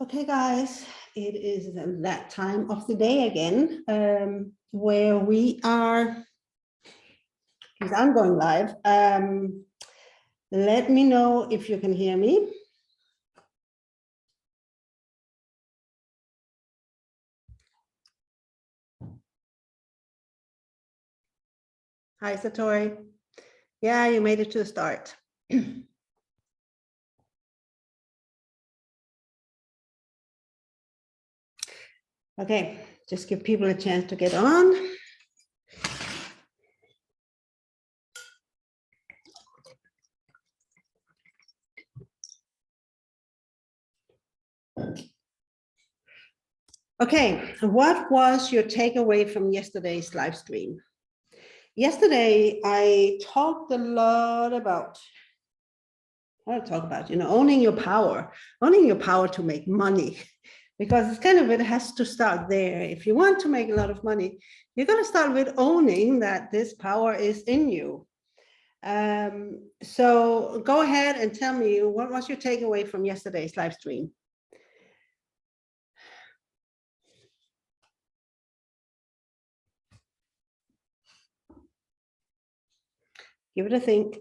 Okay, guys, it is that time of the day again where we are, because I'm going live. Let me know if you can hear me. Hi, Satori. Yeah, you made it to the start. Okay, just give people a chance to get on. Okay, what was your takeaway from yesterday's live stream? Yesterday, I talked a lot about, owning your power to make money, because it's kind of, it has to start there. If you want to make a lot of money, you're going to start with owning that this power is in you. So go ahead and tell me, what was your takeaway from yesterday's live stream? Give it a think.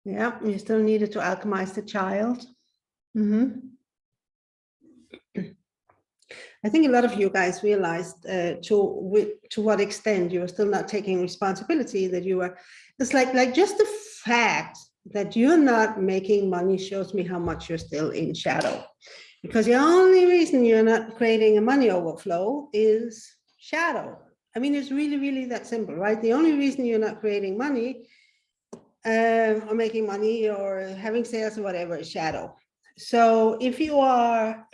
Yeah, you still needed to alchemize the child. I think a lot of you guys realized to what extent you are still not taking responsibility, that you are, it's like just the fact that you're not making money shows me how much you're still in shadow. Because the only reason you're not creating a money overflow is shadow. I mean, it's really, really that simple, right? The only reason you're not creating money or making money or having sales or whatever is shadow. So if you are,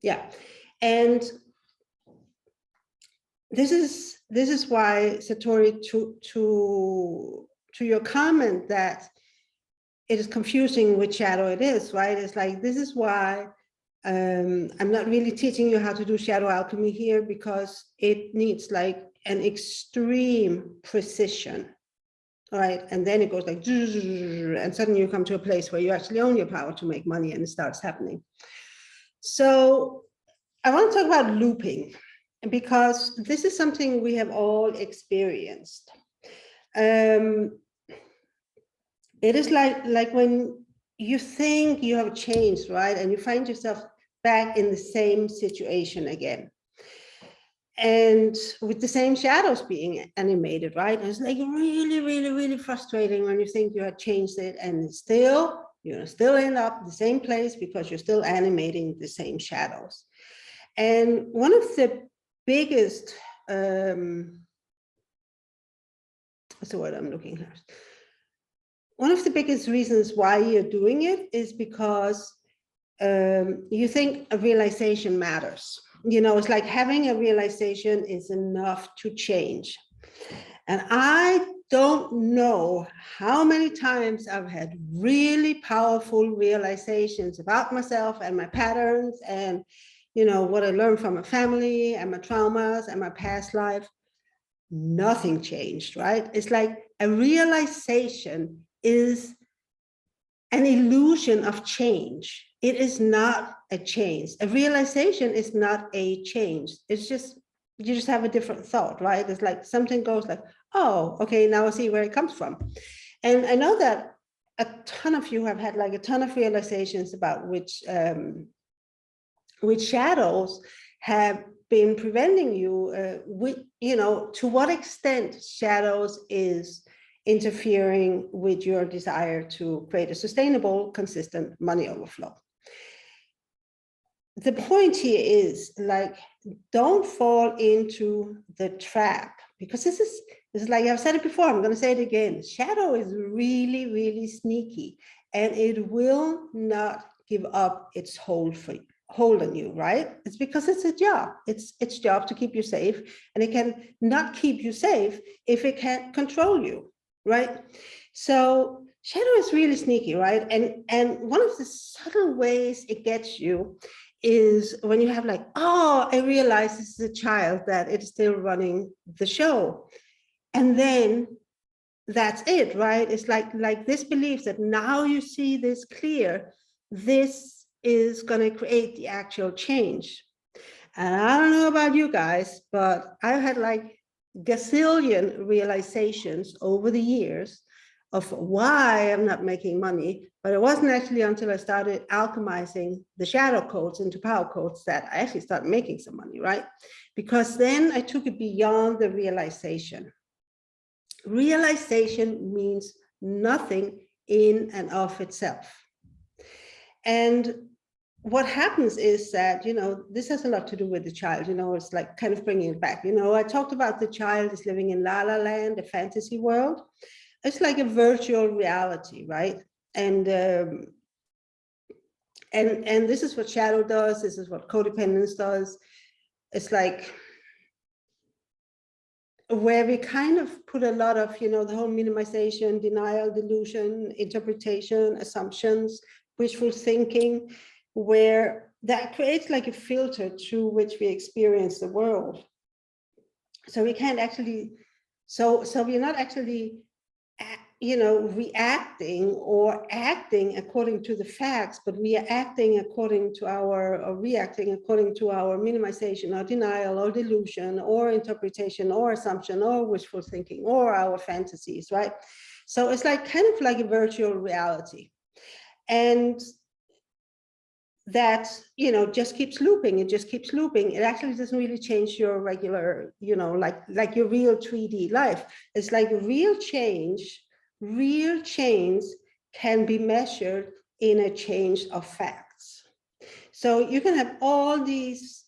yeah, and this is why, Satori, to your comment that it is confusing which shadow it is, right? It's like, this is why I'm not really teaching you how to do shadow alchemy here, because it needs like an extreme precision, right? And then it goes like, and suddenly you come to a place where you actually own your power to make money, and it starts happening. So I want to talk about looping, because this is something we have all experienced. It is like when you think you have changed, right? And you find yourself back in the same situation again. And with the same shadows being animated, right? And it's like really, really, really frustrating when you think you have changed it, and still, you still end up the same place because you're still animating the same shadows. And one of the biggest, what's the word I'm looking at? One of the biggest reasons why you're doing it is because you think a realization matters. It's like having a realization is enough to change. And I don't know how many times I've had really powerful realizations about myself and my patterns and, what I learned from my family and my traumas and my past life. Nothing changed, right? It's like a realization is an illusion of change. It is not a change. A realization is not a change. It's just, you just have a different thought, right? It's like something goes like, oh, okay, now I see where it comes from. And I know that a ton of you have had like a ton of realizations about which shadows have been preventing you, to what extent shadows is interfering with your desire to create a sustainable, consistent money overflow. The point here is like, don't fall into the trap, because this is like I've said it before, I'm going to say it again. Shadow is really, really sneaky, and it will not give up its hold on you, right? It's because it's a job. It's its job to keep you safe, and it can not keep you safe if it can't control you, right? So shadow is really sneaky, right? And one of the subtle ways it gets you is when you have like, oh, I realize this is a child, that it's still running the show. And then that's it, right? It's like this belief that now you see this clear, this is going to create the actual change. And I don't know about you guys, but I've had like gazillion realizations over the years of why I'm not making money. But it wasn't actually until I started alchemizing the shadow codes into power codes that I actually started making some money, right? Because then I took it beyond the realization. Realization means nothing in and of itself. And what happens is that, this has a lot to do with the child, it's like kind of bringing it back. I talked about the child is living in La La Land, a fantasy world. It's like a virtual reality, right? And this is what shadow does. This is what codependence does. It's like where we kind of put a lot of, the whole minimization, denial, delusion, interpretation, assumptions, wishful thinking, where that creates like a filter through which we experience the world. So we can't actually, so we're not actually, reacting or acting according to the facts, but we are acting according to or reacting according to our minimization or denial or delusion or interpretation or assumption or wishful thinking or our fantasies, right? So it's like kind of like a virtual reality. And that, just keeps looping. It just keeps looping. It actually doesn't really change your regular, like your real 3D life. It's like real change can be measured in a change of facts. So you can have all these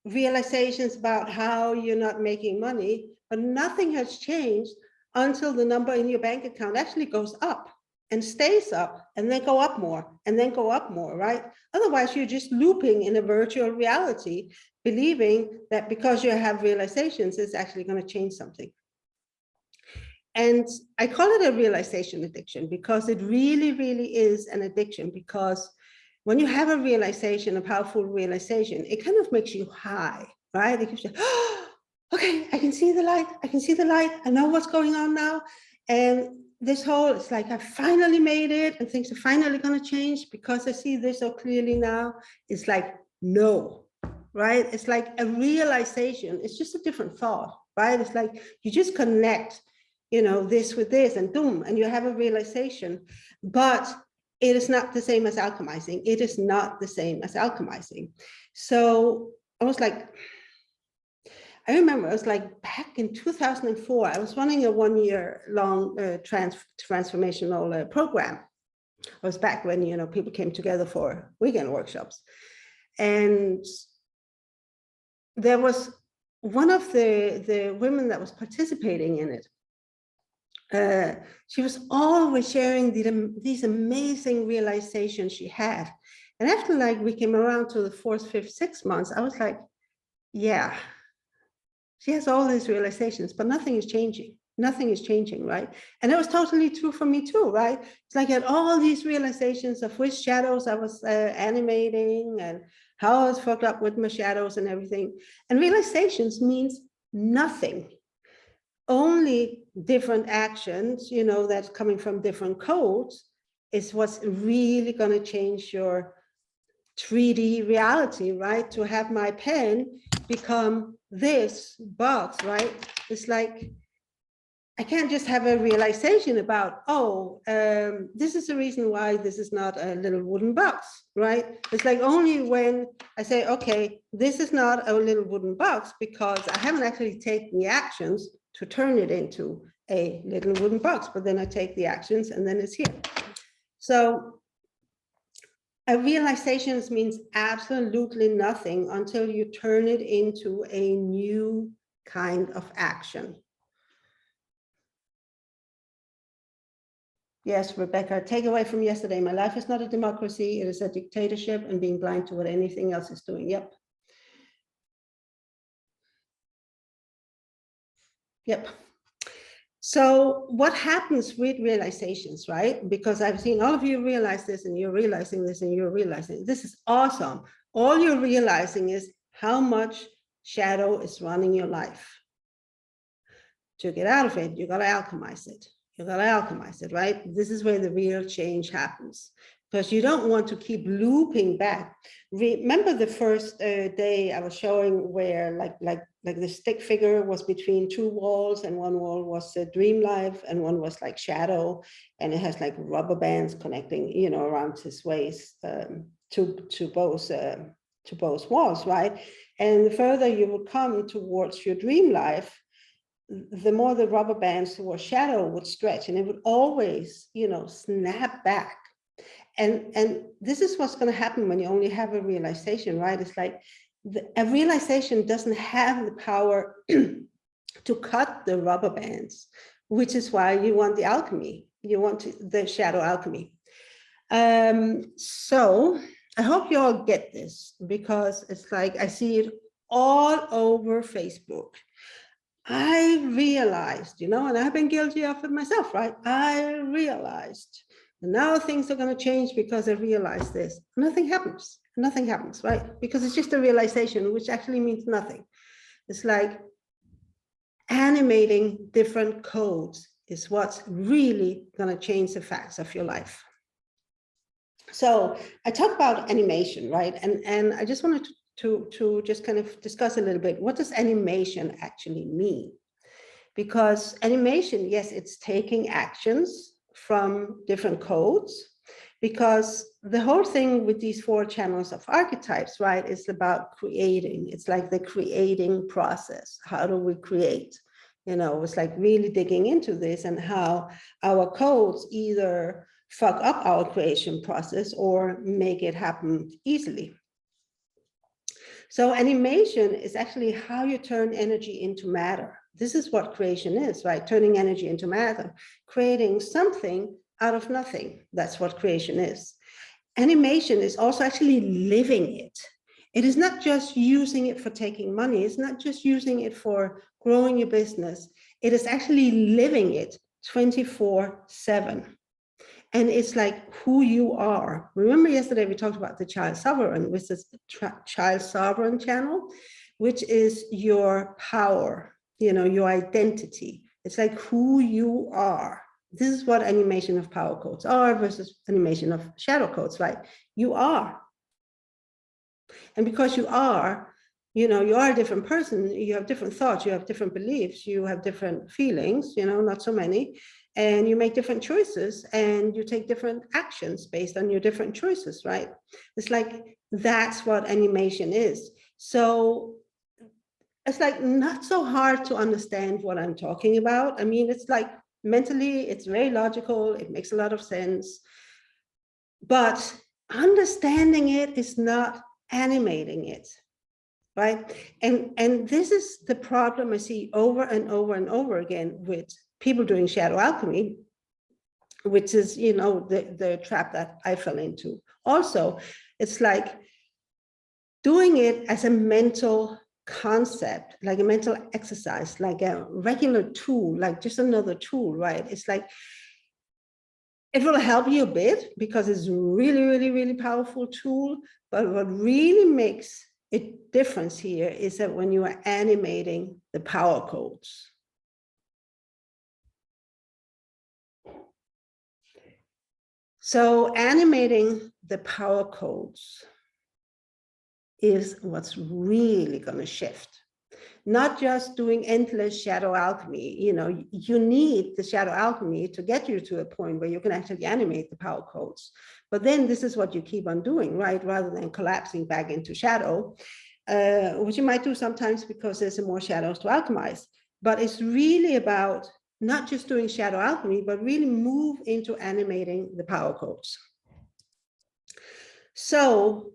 realizations about how you're not making money, but nothing has changed until the number in your bank account actually goes up and stays up and then go up more and then go up more, right? Otherwise, you're just looping in a virtual reality, believing that because you have realizations, it's actually going to change something. And I call it a realization addiction because it really, really is an addiction, because when you have a realization, a powerful realization, it kind of makes you high, right? It gives you, oh, okay, I can see the light. I can see the light. I know what's going on now. And this whole, it's like I finally made it and things are finally going to change because I see this so clearly now. It's like, no, right? It's like a realization. It's just a different thought, right? It's like you just connect, this with this and boom, and you have a realization, but it is not the same as alchemizing. It is not the same as alchemizing. So I was like, I remember it was like back in 2004, I was running a 1-year long transformational program. It was back when, people came together for weekend workshops. And there was one of the women that was participating in it. She was always sharing these amazing realizations she had. And after like we came around to the 4th, 5th, 6th months, I was like, yeah, she has all these realizations, but nothing is changing. Nothing is changing, right? And it was totally true for me too, right? It's like I had all these realizations of which shadows I was animating and how I was fucked up with my shadows and everything. And realizations means nothing. Only different actions, that's coming from different codes is what's really going to change your 3D reality, right? To have my pen become this box, right? It's like, I can't just have a realization about, this is the reason why this is not a little wooden box, right? It's like only when I say, okay, this is not a little wooden box because I haven't actually taken the actions to turn it into a little wooden box, but then I take the actions and then it's here. So a realization means absolutely nothing until you turn it into a new kind of action. Yes, Rebecca, takeaway from yesterday. My life is not a democracy. It is a dictatorship and being blind to what anything else is doing. Yep. Yep. So what happens with realizations, right? Because I've seen all of you realize this, and you're realizing this, and you're realizing this is awesome. All you're realizing is how much shadow is running your life. To get out of it, you got to alchemize it. You got to alchemize it, right? This is where the real change happens, because you don't want to keep looping back. Remember the first day I was showing where like the stick figure was between two walls, and one wall was dream life and one was like shadow, and it has like rubber bands connecting, you know, around his waist to both walls, right? And the further you would come towards your dream life, the more the rubber bands towards shadow would stretch, and it would always, you know, snap back. And this is what's going to happen when you only have a realization, right? It's like a realization doesn't have the power to cut the rubber bands, which is why you want the alchemy. You want the shadow alchemy. So I hope you all get this, because it's like I see it all over Facebook. I realized, you know, and I've been guilty of it myself, right? I realized, and now things are going to change because I realized this. Nothing happens. Nothing happens, right? Because it's just a realization, which actually means nothing. It's like animating different codes is what's really going to change the facts of your life. So I talk about animation, right? And I just wanted to just kind of discuss a little bit, what does animation actually mean? Because animation, yes, it's taking actions from different codes, because the whole thing with these 4 channels of archetypes, right, is about creating. It's like the creating process. How do we create? You know, it's like really digging into this, and how our codes either fuck up our creation process or make it happen easily. So animation is actually how you turn energy into matter. This is what creation is, right? Turning energy into matter, creating something out of nothing. That's what creation is. Animation is also actually living it. It is not just using it for taking money. It's not just using it for growing your business. It is actually living it 24/7. And it's like who you are. Remember yesterday we talked about the child sovereign, which is the child sovereign channel, which is your power, you know, your identity. It's like who you are. This is what animation of power codes are versus animation of shadow codes, right? You are. And because you are, you know, you are a different person, you have different thoughts, you have different beliefs, you have different feelings, you know, not so many, and you make different choices, and you take different actions based on your different choices, right? It's like, that's what animation is. So it's like not so hard to understand what I'm talking about. I mean, it's like mentally, it's very logical, it makes a lot of sense, but understanding it is not animating it. Right. And this is the problem I see over and over and over again with people doing shadow alchemy, which is, you know, the trap that I fell into. Also, it's like doing it as a mental concept, like a mental exercise, like a regular tool, like just another tool, right? It's like, it will help you a bit because it's a really, really, really powerful tool. But what really makes a difference here is that when you are animating the power codes. So animating the power codes is what's really going to shift. Not just doing endless shadow alchemy. You know, you need the shadow alchemy to get you to a point where you can actually animate the power codes. But then this is what you keep on doing, right? Rather than collapsing back into shadow, which you might do sometimes because there's more shadows to alchemize. But it's really about not just doing shadow alchemy, but really move into animating the power codes. So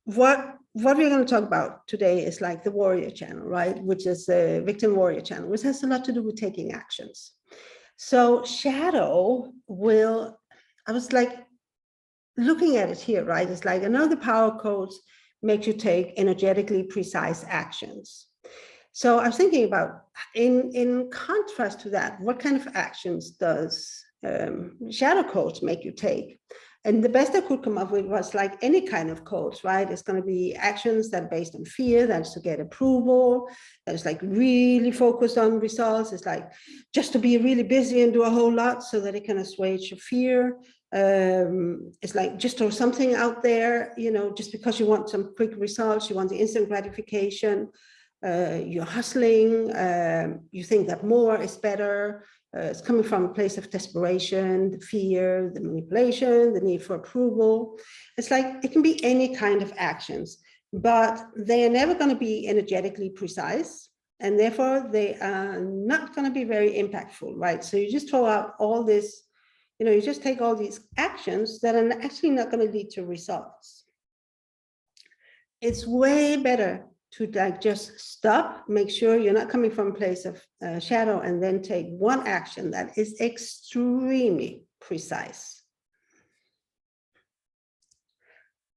what we're going to talk about today is like the warrior channel, right? Which is the victim warrior channel, which has a lot to do with taking actions. So shadow will, I was like looking at it here, right? It's like another power codes make you take energetically precise actions. So I was thinking about, in contrast to that, what kind of actions does shadow coach make you take? And the best I could come up with was like any kind of coach, right? It's going to be actions that are based on fear, that's to get approval, that is like really focused on results. It's like just to be really busy and do a whole lot so that it can assuage your fear. It's like just throw something out there, you know, just because you want some quick results, you want the instant gratification. You're hustling, you think that more is better. It's coming from a place of desperation, the fear, the manipulation, the need for approval. It's like it can be any kind of actions, but they are never going to be energetically precise, and therefore they are not going to be very impactful, right? So you just throw out all this, you know, you just take all these actions that are actually not going to lead to results. It's way better to like just stop, make sure you're not coming from a place of shadow, and then take one action that is extremely precise.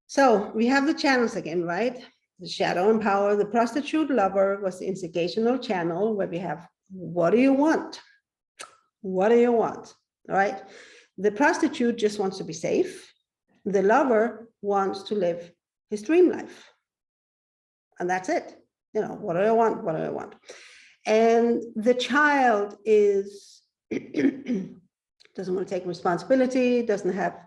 So we have the channels again, right? The shadow and power. The prostitute lover was the instigational channel, where we have, what do you want? What do you want? All right. The prostitute just wants to be safe. The lover wants to live his dream life. And that's it. You know, what do I want? What do I want? And the child is doesn't want to take responsibility, doesn't have,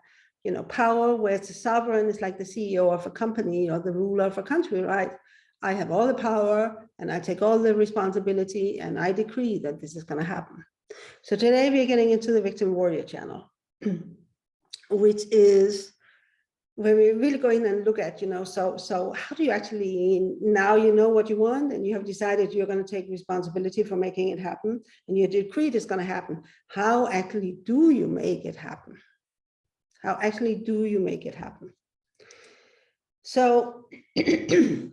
you know, power, whereas the sovereign is like the CEO of a company or the ruler of a country, right? I have all the power and I take all the responsibility and I decree that this is going to happen. So today we're getting into the victim warrior channel, which is where we really go in and look at, you know, so how do you actually, now you know what you want and you have decided you're going to take responsibility for making it happen and you decreed it's going to happen. How actually do you make it happen? How actually do you make it happen? So the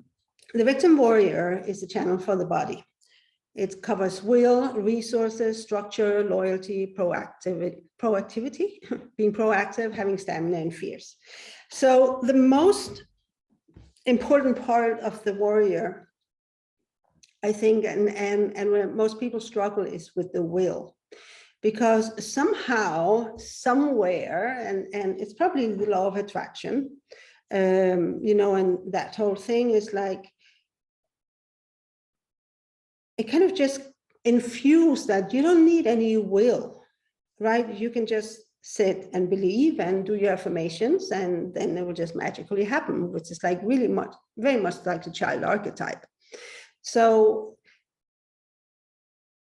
victim warrior is the channel for the body. It covers will, resources, structure, loyalty, proactivity, being proactive, having stamina and fears. So the most important part of the warrior, I think, and where most people struggle, is with the will. Because somehow, somewhere, and it's probably the law of attraction, you know, and that whole thing is like, it kind of just infused that you don't need any will, right? You can just sit and believe and do your affirmations, and then it will just magically happen, which is like really much, very much like the child archetype. So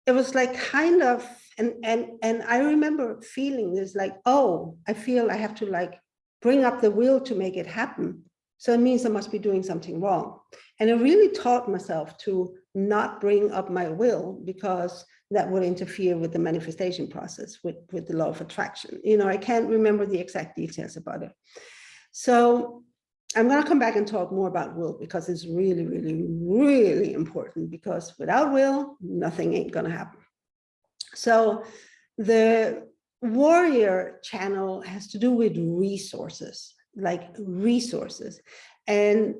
it was like kind of, and I remember feeling this like, oh, I feel I have to like bring up the will to make it happen. So it means I must be doing something wrong. And I really taught myself to not bring up my will, because that would interfere with the manifestation process, with the law of attraction. You know, I can't remember the exact details about it. So I'm going to come back and talk more about will, because it's really, really, really important, because without will, nothing ain't going to happen. So the warrior channel has to do with resources, like resources. And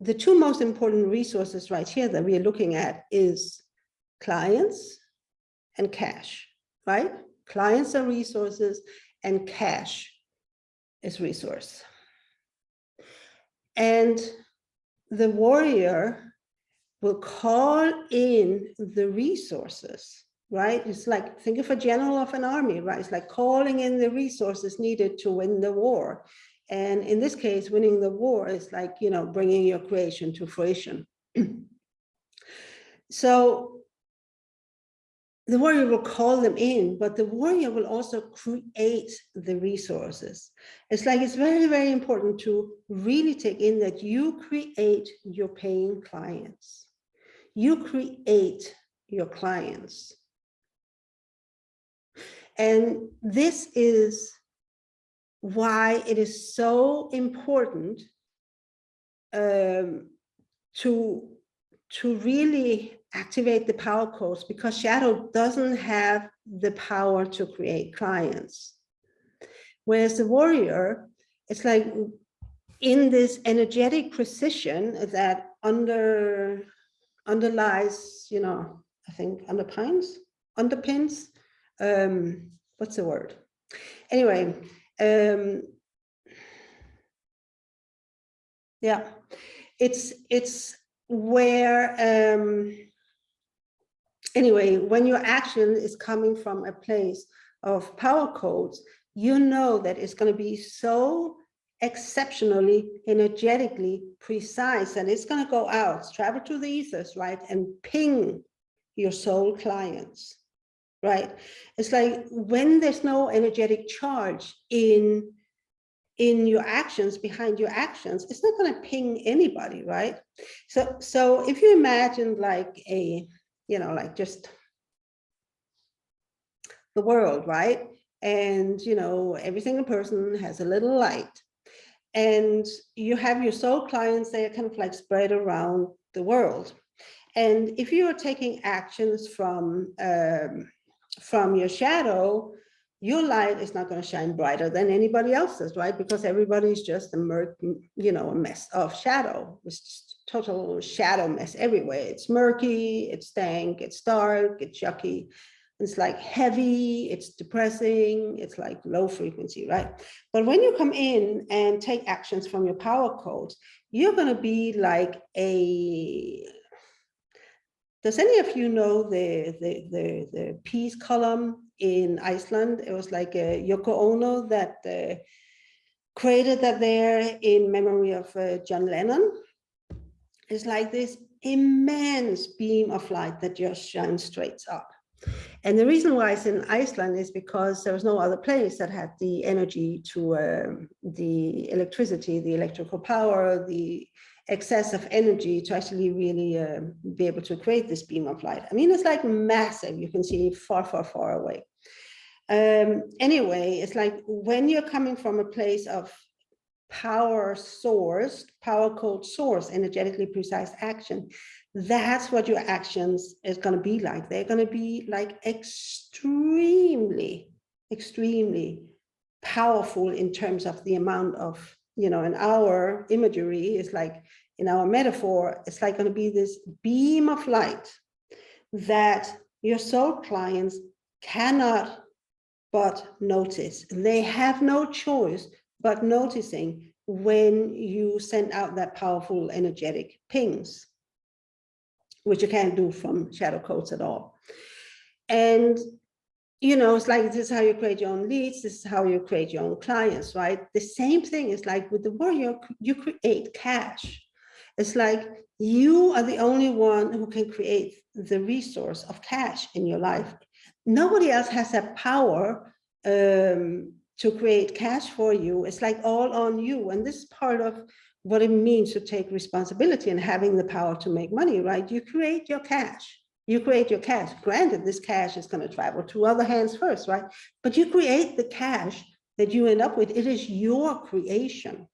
the two most important resources right here that we are looking at is clients and cash, right? Clients are resources and cash is resource. And the warrior will call in the resources, right? It's like, think of a general of an army, right? It's like calling in the resources needed to win the war. And in this case, winning the war is like, you know, bringing your creation to fruition. So the warrior will call them in, but the warrior will also create the resources. It's like, it's very, very important to really take in that you create your paying clients. You create your clients. And this is why it is so important to really activate the power codes, because shadow doesn't have the power to create clients. Whereas the warrior, it's like in this energetic precision that under underlies, I think underpins, what's the word? Anyway, yeah, it's where, anyway, when your action is coming from a place of power codes, you know that it's going to be so exceptionally energetically precise, and it's going to go out, travel to the ethers, right, and ping your soul clients, right? It's like when there's no energetic charge in your actions, behind your actions, it's not going to ping anybody, right? So if you imagine like a, like just the world, right? And, every single person has a little light. And you have your soul clients, they are kind of like spread around the world. And if you are taking actions from your shadow, your light is not going to shine brighter than anybody else's, right? Because everybody's just a mess of shadow. It's just total shadow mess everywhere. It's murky, it's dank, it's dark, it's yucky. It's like heavy, it's depressing, it's like low frequency, right? But when you come in and take actions from your power codes, you're going to be like a... Does any of you know the peace column in Iceland? It was like Yoko Ono that created that there in memory of John Lennon. It's like this immense beam of light that just shines straight up. And the reason why it's in Iceland is because there was no other place that had the energy to the electricity, the electrical power, the excess of energy to actually really be able to create this beam of light. I mean, it's like massive. You can see far, far, far away. Anyway, it's like when you're coming from a place of power source, power code source, energetically precise action, that's what your actions is going to be like. They're going to be like extremely, extremely powerful in terms of the amount of, in our imagery, is like, in our metaphor, it's like going to be this beam of light that your soul clients cannot but notice. They have no choice but noticing when you send out that powerful energetic pings, which you can't do from shadow codes at all. And, it's like, this is how you create your own leads. This is how you create your own clients, right? The same thing is like with the warrior, you create cash. It's like you are the only one who can create the resource of cash in your life. Nobody else has that power to create cash for you. It's like all on you. And this is part of what it means to take responsibility and having the power to make money, right? You create your cash. You create your cash. Granted, this cash is going to travel to other hands first, right? But you create the cash that you end up with. It is your creation.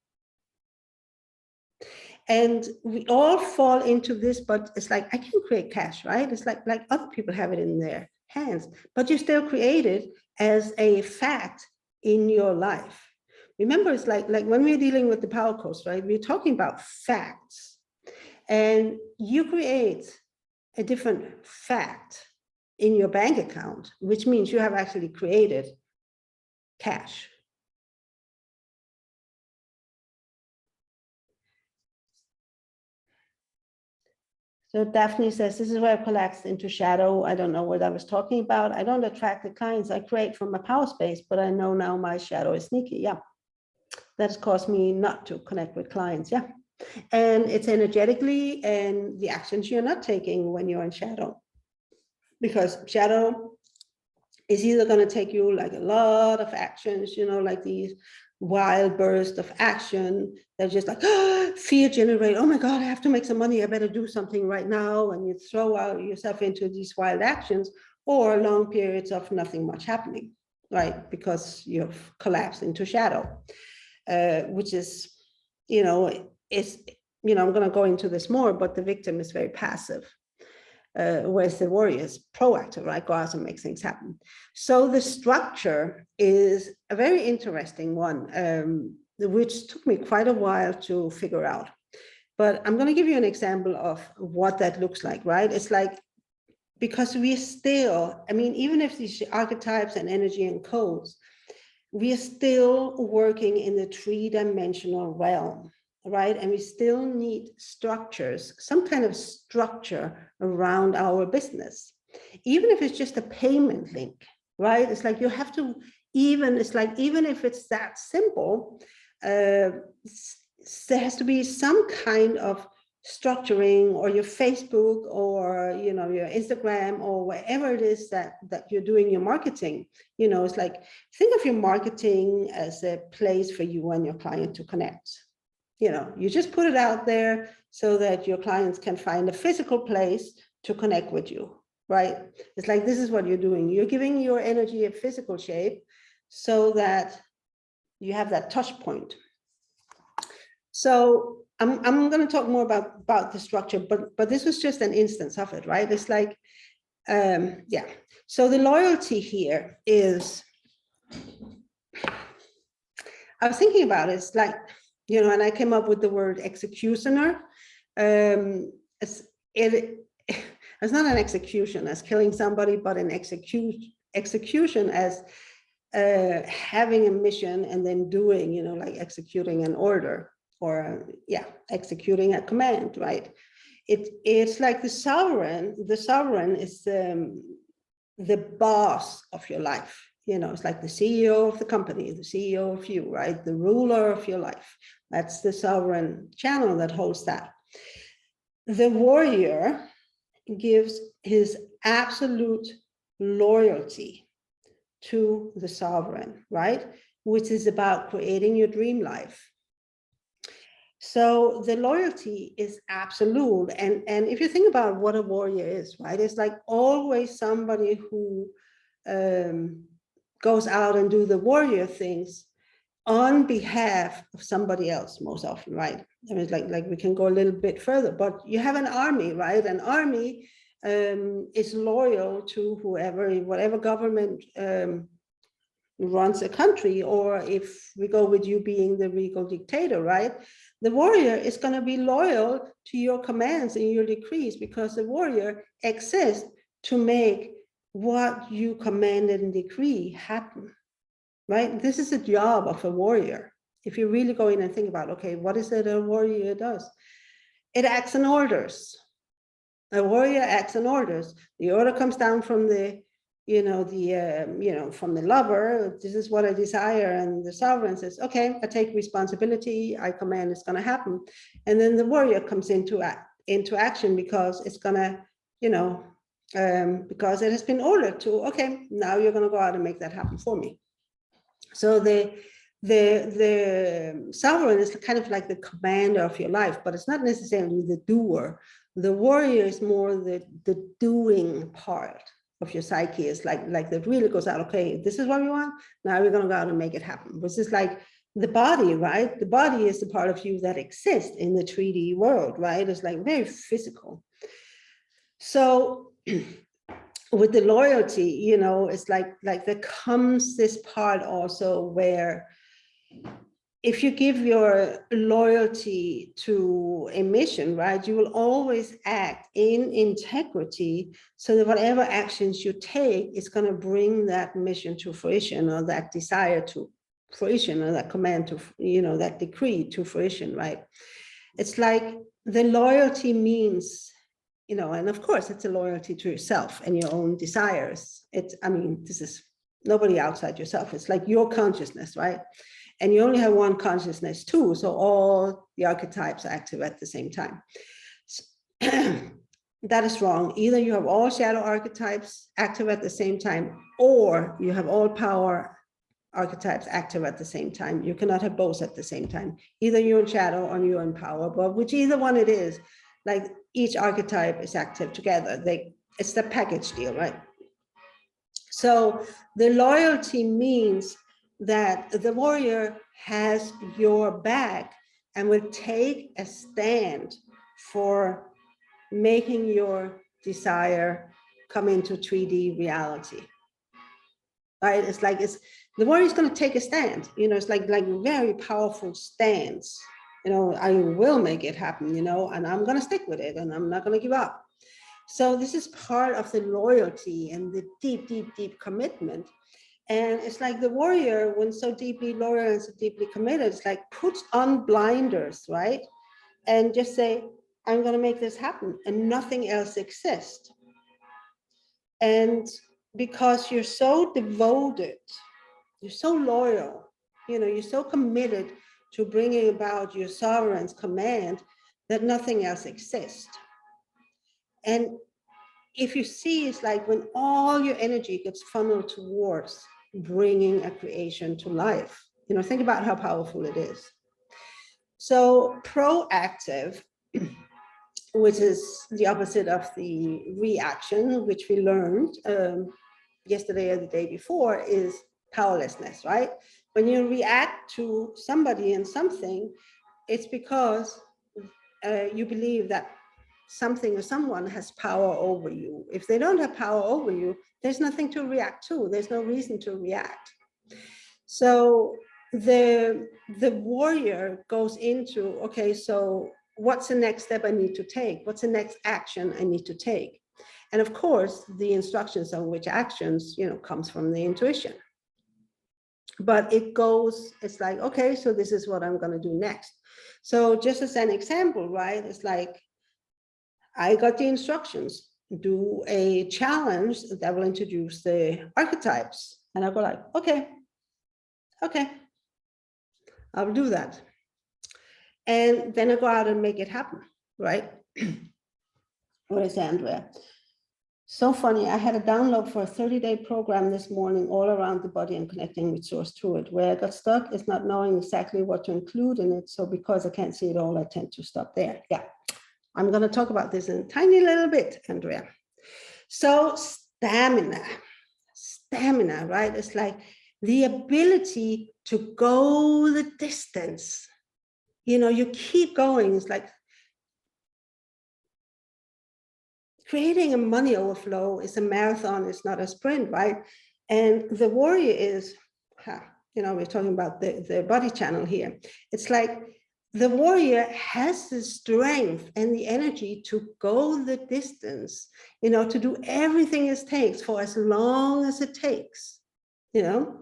And we all fall into this, but it's like, I can create cash, right? It's like other people have it in their hands, but you still create it as a fact in your life. Remember, it's like when we're dealing with the power codes, right? We're talking about facts, and you create a different fact in your bank account, which means you have actually created cash. So Daphne says, this is where I collapsed into shadow. I don't know what I was talking about. I don't attract the clients I create from my power space, but I know now my shadow is sneaky. Yeah, that has caused me not to connect with clients. Yeah, and it's energetically and the actions you're not taking when you're in shadow, because shadow is either going to take you like a lot of actions, like these wild bursts of action that just like fear generate. Oh my God, I have to make some money. I better do something right now. And you throw out yourself into these wild actions, or long periods of nothing much happening, right? Because you've collapsed into shadow, which is, I'm going to go into this more, but the victim is very passive. Whereas the warrior is proactive, right? Go out and make things happen. So the structure is a very interesting one, which took me quite a while to figure out. But I'm going to give you an example of what that looks like, right? It's like, because we still, I mean, even if these archetypes and energy and codes, we are still working in the three-dimensional realm, right? And we still need structures, some kind of structure around our business, even if it's just a payment link, right? It's like you have to, even if it's that simple, there has to be some kind of structuring, or your Facebook, or your Instagram, or wherever it is that you're doing your marketing. It's like, think of your marketing as a place for you and your client to connect. You just put it out there so that your clients can find a physical place to connect with you, right? It's like, this is what you're doing. You're giving your energy a physical shape so that you have that touch point. So I'm going to talk more about the structure, but this was just an instance of it, right? It's like, yeah. So the loyalty here is, I was thinking about it, it's like, and I came up with the word executioner. It's not an execution as killing somebody, but an execution as having a mission and then doing, like executing an order, or executing a command, right? It's like the sovereign is the boss of your life. It's like the CEO of the company, the CEO of you, right? The ruler of your life. That's the sovereign channel that holds that. The warrior gives his absolute loyalty to the sovereign, right? Which is about creating your dream life. So the loyalty is absolute. And if you think about what a warrior is, right? It's like always somebody who goes out and do the warrior things on behalf of somebody else, most often, right? I mean, like we can go a little bit further, but you have an army, right? An army is loyal to whatever government runs a country, or if we go with you being the regal dictator, right? The warrior is going to be loyal to your commands and your decrees, because the warrior exists to make what you commanded and decree happen, right? This is the job of a warrior. If you really go in and think about, okay, what is it a warrior does? It acts on orders. A warrior acts on orders. The order comes down from the from the lover. This is what I desire, and the sovereign says, okay, I take responsibility, I command, it's going to happen. And then the warrior comes into action, because it's going to, because it has been ordered to, okay, now you're going to go out and make that happen for me. So the sovereign is kind of like the commander of your life, but it's not necessarily the doer. The warrior is more the doing part of your psyche. Is like that really goes out, okay, this is what we want, now we're going to go out and make it happen. Which is like the body, right? The body is the part of you that exists in the 3D world, right? It's like very physical. So with the loyalty, it's like there comes this part also where if you give your loyalty to a mission, right, you will always act in integrity, so that whatever actions you take is going to bring that mission to fruition, or that desire to fruition, or that command to, that decree to fruition, right? It's like the loyalty means, and of course it's a loyalty to yourself and your own desires. This is nobody outside yourself. It's like your consciousness, right? And you only have one consciousness too, so all the archetypes are active at the same time. So, that is wrong. Either you have all shadow archetypes active at the same time, or you have all power archetypes active at the same time. You cannot have both at the same time. Either you're in shadow or you're in power, but which either one it is, like each archetype is active together. It's the package deal, right? So the loyalty means that the warrior has your back and will take a stand for making your desire come into 3D reality. Right? The warrior is going to take a stand. It's like very powerful stance I will make it happen, and I'm going to stick with it, and I'm not going to give up. So this is part of the loyalty and the deep, deep, deep commitment. And it's like the warrior, when so deeply loyal and so deeply committed, it's like puts on blinders, right? And just say, I'm going to make this happen, and nothing else exists. And because you're so devoted, you're so loyal, you're so committed to bringing about your sovereign's command that nothing else exists. And if you see, it's like when all your energy gets funneled towards bringing a creation to life, think about how powerful it is. So proactive, which is the opposite of the reaction, which we learned yesterday or the day before, is powerlessness, right? When you react to somebody and something, it's because you believe that something or someone has power over you. If they don't have power over you, there's nothing to react to. There's no reason to react. So the warrior goes into, okay, so what's the next step I need to take? What's the next action I need to take? And of course, the instructions on which actions, comes from the intuition. But it's like, okay, so this is what I'm going to do next. So just as an example, right? It's like, I got the instructions, do a challenge that will introduce the archetypes. And I go like, okay, I'll do that. And then I go out and make it happen, right? What is Andrea? So funny, I had a download for a 30-day program this morning all around the body and connecting with source through it. Where I got stuck is not knowing exactly what to include in it. So because I can't see it all, I tend to stop there. Yeah, I'm going to talk about this in a tiny little bit, Andrea. So stamina, right? It's like the ability to go the distance. You keep going. It's like creating a money overflow is a marathon, it's not a sprint, right? And the warrior is, we're talking about the body channel here. It's like the warrior has the strength and the energy to go the distance, to do everything it takes for as long as it takes, And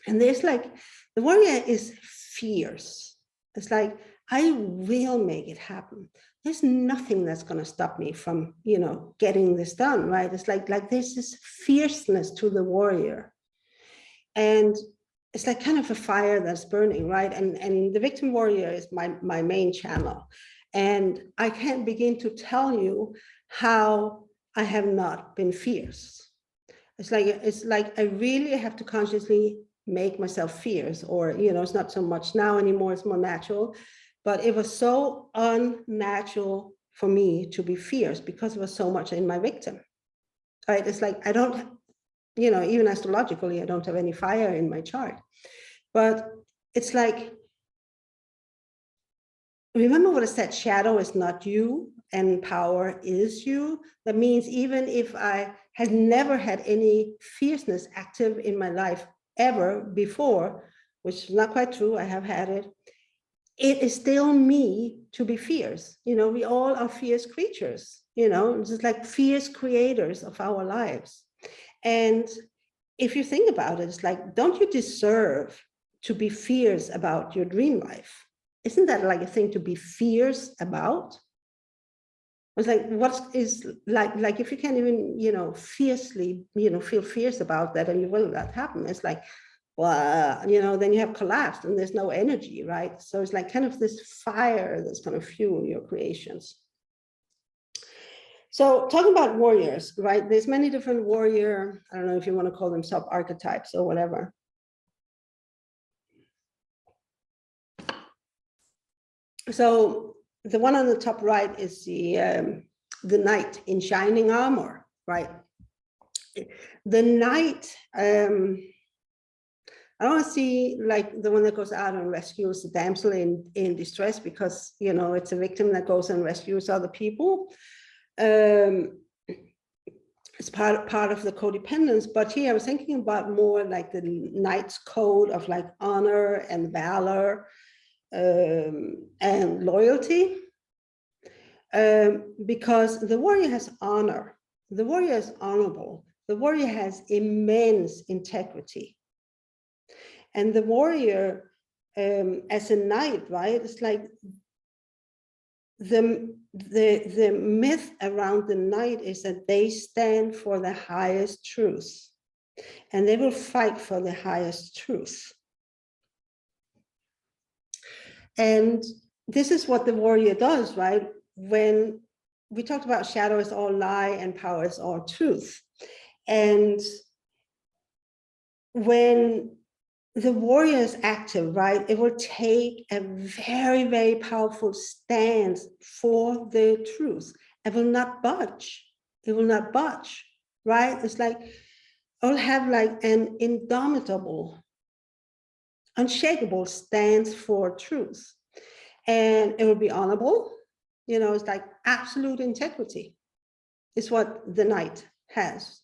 there's like, the warrior is fierce. It's like, I will make it happen. There's nothing that's going to stop me from, getting this done, right? It's like there's this fierceness to the warrior. And it's like kind of a fire that's burning, right? And the victim warrior is my main channel. And I can't begin to tell you how I have not been fierce. It's like I really have to consciously make myself fierce, or, it's not so much now anymore, it's more natural. But it was so unnatural for me to be fierce because it was so much in my victim, right? It's like, I don't, even astrologically, I don't have any fire in my chart. But it's like, remember what I said, shadow is not you and power is you. That means even if I had never had any fierceness active in my life ever before, which is not quite true, I have had it, it is still me to be fierce. We all are fierce creatures, just like fierce creators of our lives. And if you think about it, it's like, don't you deserve to be fierce about your dream life? Isn't that like a thing to be fierce about? It's like, what is like if you can't even, fiercely, feel fierce about that, and you will that happen. It's like, well, then you have collapsed and there's no energy, right? So it's like kind of this fire that's going to fuel your creations. So talking about warriors, right? There's many different warrior, I don't know if you want to call them sub-archetypes or whatever. So the one on the top right is the knight in shining armor, right? The knight, I don't see like the one that goes out and rescues the damsel in distress, because, it's a victim that goes and rescues other people. It's part of the codependence. But here I was thinking about more like the knight's code of like honor and valor. and loyalty, because the warrior has honor. The warrior is honorable. The warrior has immense integrity. And the warrior, as a knight, right, it's like the myth around the knight is that they stand for the highest truth, and they will fight for the highest truth. And this is what the warrior does, right? When we talked about shadow is all lie and power is all truth. And when the warrior is active, right, it will take a very, very powerful stance for the truth. It will not budge. It will not budge, right? It's like, I'll have like an indomitable, unshakable stance for truth. And it will be honorable. You know, it's like absolute integrity is what the knight has.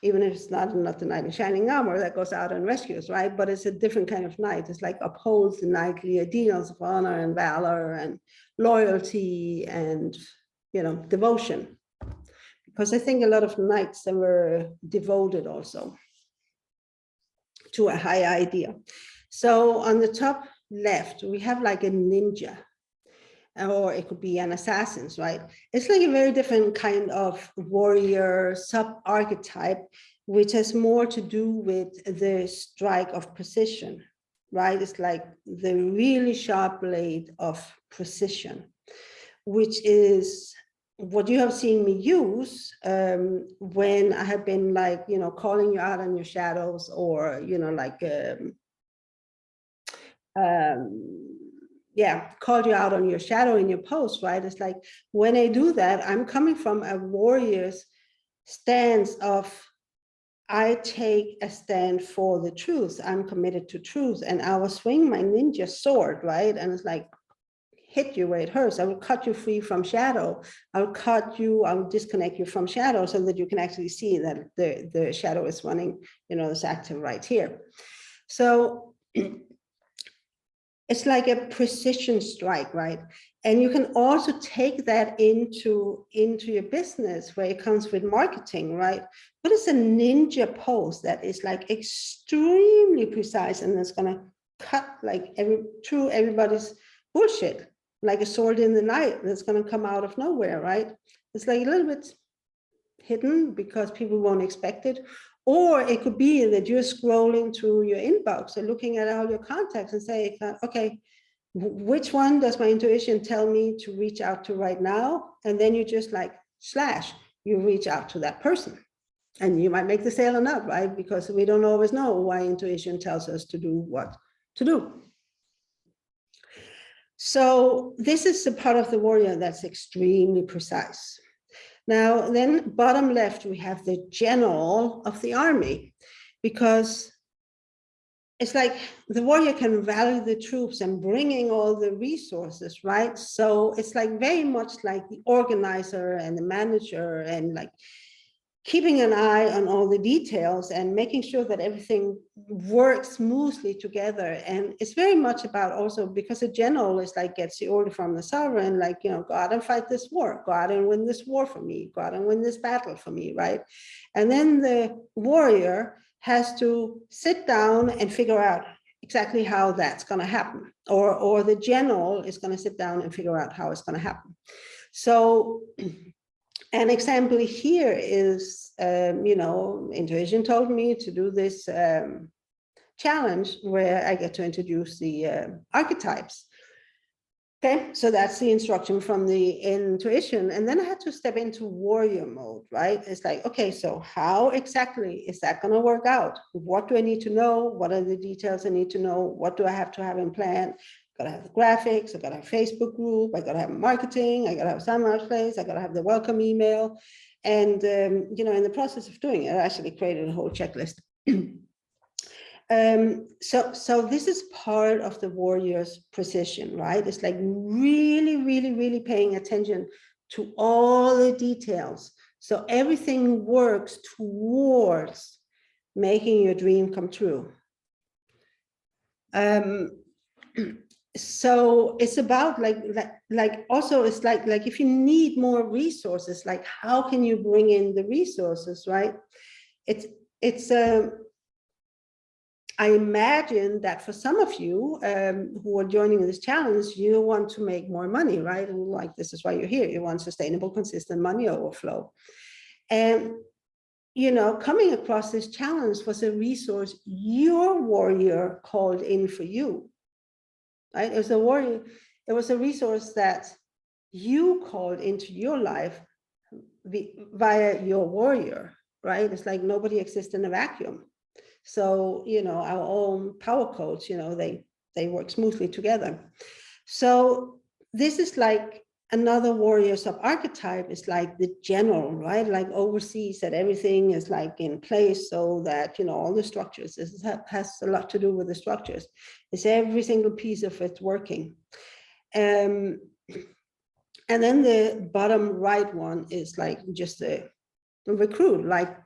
Even if it's not the knight in shining armor that goes out and rescues, right? But it's a different kind of knight. It's like upholds the knightly ideals of honor and valor and loyalty and, you know, devotion. Because I think a lot of knights that were devoted also to a high idea. So on the top left, we have like a ninja, or it could be an assassin, right? It's like a very different kind of warrior sub-archetype, which has more to do with the strike of precision, right? It's like the really sharp blade of precision, which is what you have seen me use when I have been like, you know, calling you out on your shadows, or, you know, like, yeah, called you out on your shadow in your post, right? It's like, when I do that, I'm coming from a warrior's stance of, I take a stand for the truth. I'm committed to truth, and I will swing my ninja sword, right? And it's like, hit you where it hurts. I will cut you free from shadow. I'll cut you, I'll disconnect you from shadow so that you can actually see that the shadow is running, you know, it's active right here. So it's like a precision strike, right? And you can also take that into your business, where it comes with marketing, right? But it's a ninja pose that is like extremely precise, and it's gonna cut like through everybody's bullshit, like a sword in the night that's gonna come out of nowhere, right? It's like a little bit hidden because people won't expect it. Or it could be that you're scrolling through your inbox or looking at all your contacts and say, okay, which one does my intuition tell me to reach out to right now? And then you just like you reach out to that person. And you might make the sale or not, right? Because we don't always know why intuition tells us to do what to do. So this is the part of the warrior that's extremely precise. Now, then bottom left, we have the general of the army, because it's like the warrior can rally the troops and bringing all the resources, right? So it's like very much like the organizer and the manager, and like keeping an eye on all the details and making sure that everything works smoothly together. And it's very much about also, because a general is like gets the order from the sovereign, like, you know, go out and fight this war, go out and win this war for me, go out and win this battle for me, right? And then the warrior has to sit down and figure out exactly how that's going to happen, or the general is going to sit down and figure out how it's going to happen. So an example here is, you know, intuition told me to do this challenge where I get to introduce the archetypes. Okay, so that's the instruction from the intuition. And then I had to step into warrior mode, right? It's like, okay, so how exactly is that going to work out? What do I need to know? What are the details I need to know? What do I have to have in plan? I gotta have the graphics, I gotta have Facebook group, I gotta have marketing, I gotta have seminar place, I gotta have the welcome email. And, you know, in the process of doing it, I actually created a whole checklist. So this is part of the warrior's precision, right? It's like really, really, really paying attention to all the details. So everything works towards making your dream come true. so it's about like also it's like if you need more resources, like how can you bring in the resources, right? It's I imagine that for some of you who are joining this challenge, you want to make more money, right? And like, this is why you're here. You want sustainable, consistent money overflow. And, you know, coming across this challenge was a resource your warrior called in for you, right? It was a warrior. It was a resource that you called into your life via your warrior, right? It's like nobody exists in a vacuum. So, you know, our own power codes, you know, they work smoothly together. So this is like another warrior sub-archetype is like the general, right? Like oversees that everything is like in place so that, you know, all the structures, this has a lot to do with the structures. It's every single piece of it working. And then the bottom right one is like just a recruit, like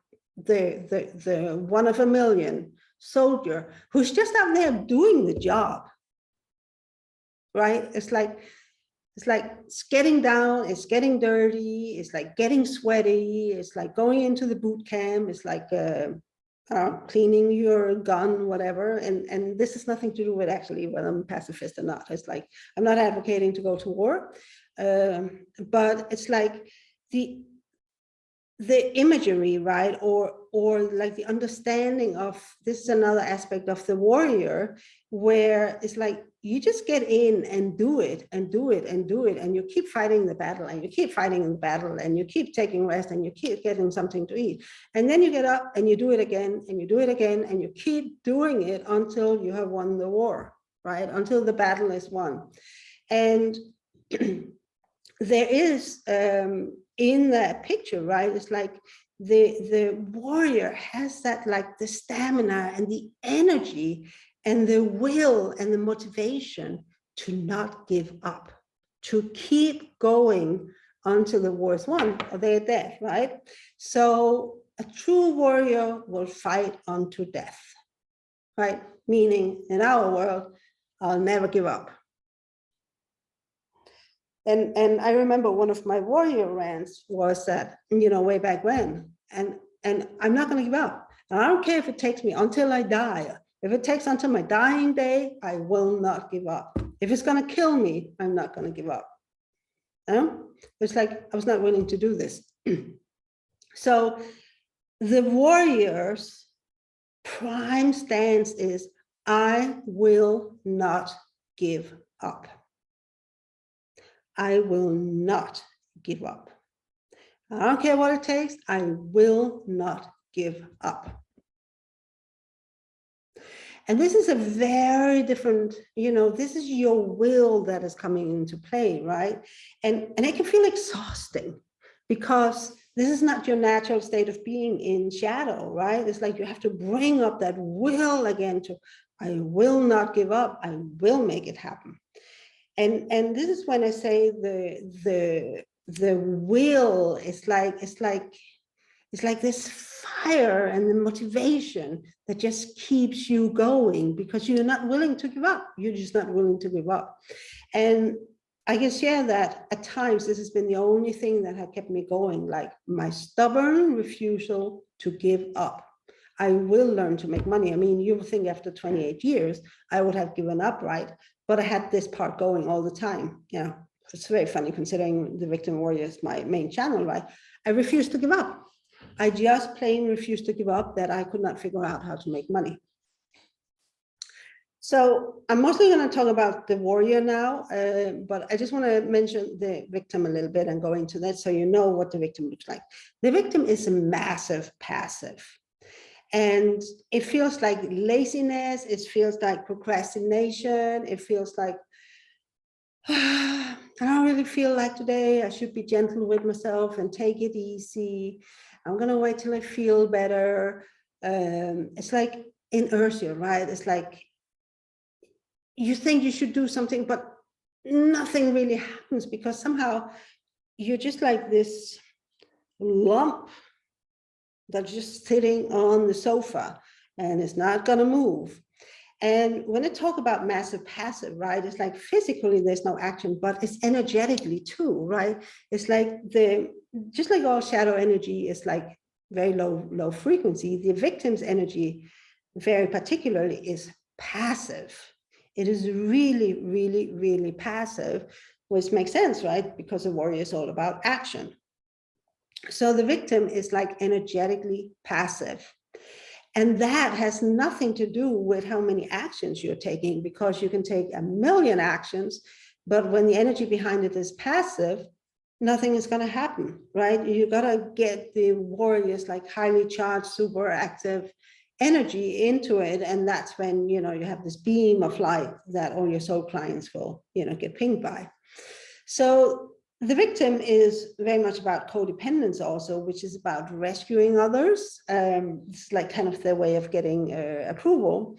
the one of a million soldier who's just out there doing the job, right? It's like it's getting down, it's getting dirty, it's like getting sweaty, it's like going into the boot camp, it's like cleaning your gun, whatever. And this has nothing to do with actually whether I'm a pacifist or not. It's like I'm not advocating to go to war, but it's like the imagery, right? Or like the understanding of, this is another aspect of the warrior, where it's like you just get in and do it and do it and do it, and you keep fighting the battle and you keep fighting the battle and you keep taking rest and you keep getting something to eat, and then you get up and you do it again and you do it again and you keep doing it until you have won the war, right? Until the battle is won. And there is in that picture, right? It's like the warrior has that, like the stamina and the energy and the will and the motivation to not give up, to keep going until the war is won or they're dead, right? So a true warrior will fight unto death, right? Meaning in our world, I'll never give up. And I remember one of my warrior rants was that, you know, way back when, and I'm not going to give up. And I don't care if it takes me until I die. If it takes until my dying day, I will not give up. If it's going to kill me, I'm not going to give up. It's like I was not willing to do this. So the warrior's prime stance is, I will not give up. I will not give up. I don't care what it takes. I will not give up. And this is a very different, you know, this is your will that is coming into play, right? And it can feel exhausting because this is not your natural state of being in shadow, right? It's like you have to bring up that will again to, I will not give up. I will make it happen. And this is when I say the will is like, it's like this fire and the motivation that just keeps you going because you're not willing to give up. You're just not willing to give up. And I can share that at times this has been the only thing that had kept me going, like my stubborn refusal to give up. I will learn to make money. I mean, you would think after 28 years, I would have given up, right? But I had this part going all the time. You know, it's very funny considering the Victim Warrior is my main channel, right? I refused to give up. I just plain refused to give up that I could not figure out how to make money. So I'm mostly going to talk about the warrior now, but I just want to mention the victim a little bit and go into that so you know what the victim looks like. The victim is a massive passive. And it feels like laziness, it feels like procrastination, it feels like, I don't really feel like today, I should be gentle with myself and take it easy. I'm gonna wait till I feel better. It's like inertia, right? It's like, you think you should do something, but nothing really happens because somehow you're just like this lump that's just sitting on the sofa and it's not going to move. And when I talk about massive passive, right, it's like physically there's no action, but it's energetically too, right? It's like just like all shadow energy is like very low frequency, the victim's energy very particularly is passive. It is really, really, really passive, which makes sense, right? Because a warrior is all about action. So the victim is like energetically passive. And that has nothing to do with how many actions you're taking, because you can take a million actions, but when the energy behind it is passive, nothing is going to happen, right? You got to get the warriors like highly charged, super active energy into it. And that's when, you have this beam of light that all your soul clients will, get pinged by. So the victim is very much about codependence also, which is about rescuing others. It's like kind of their way of getting approval.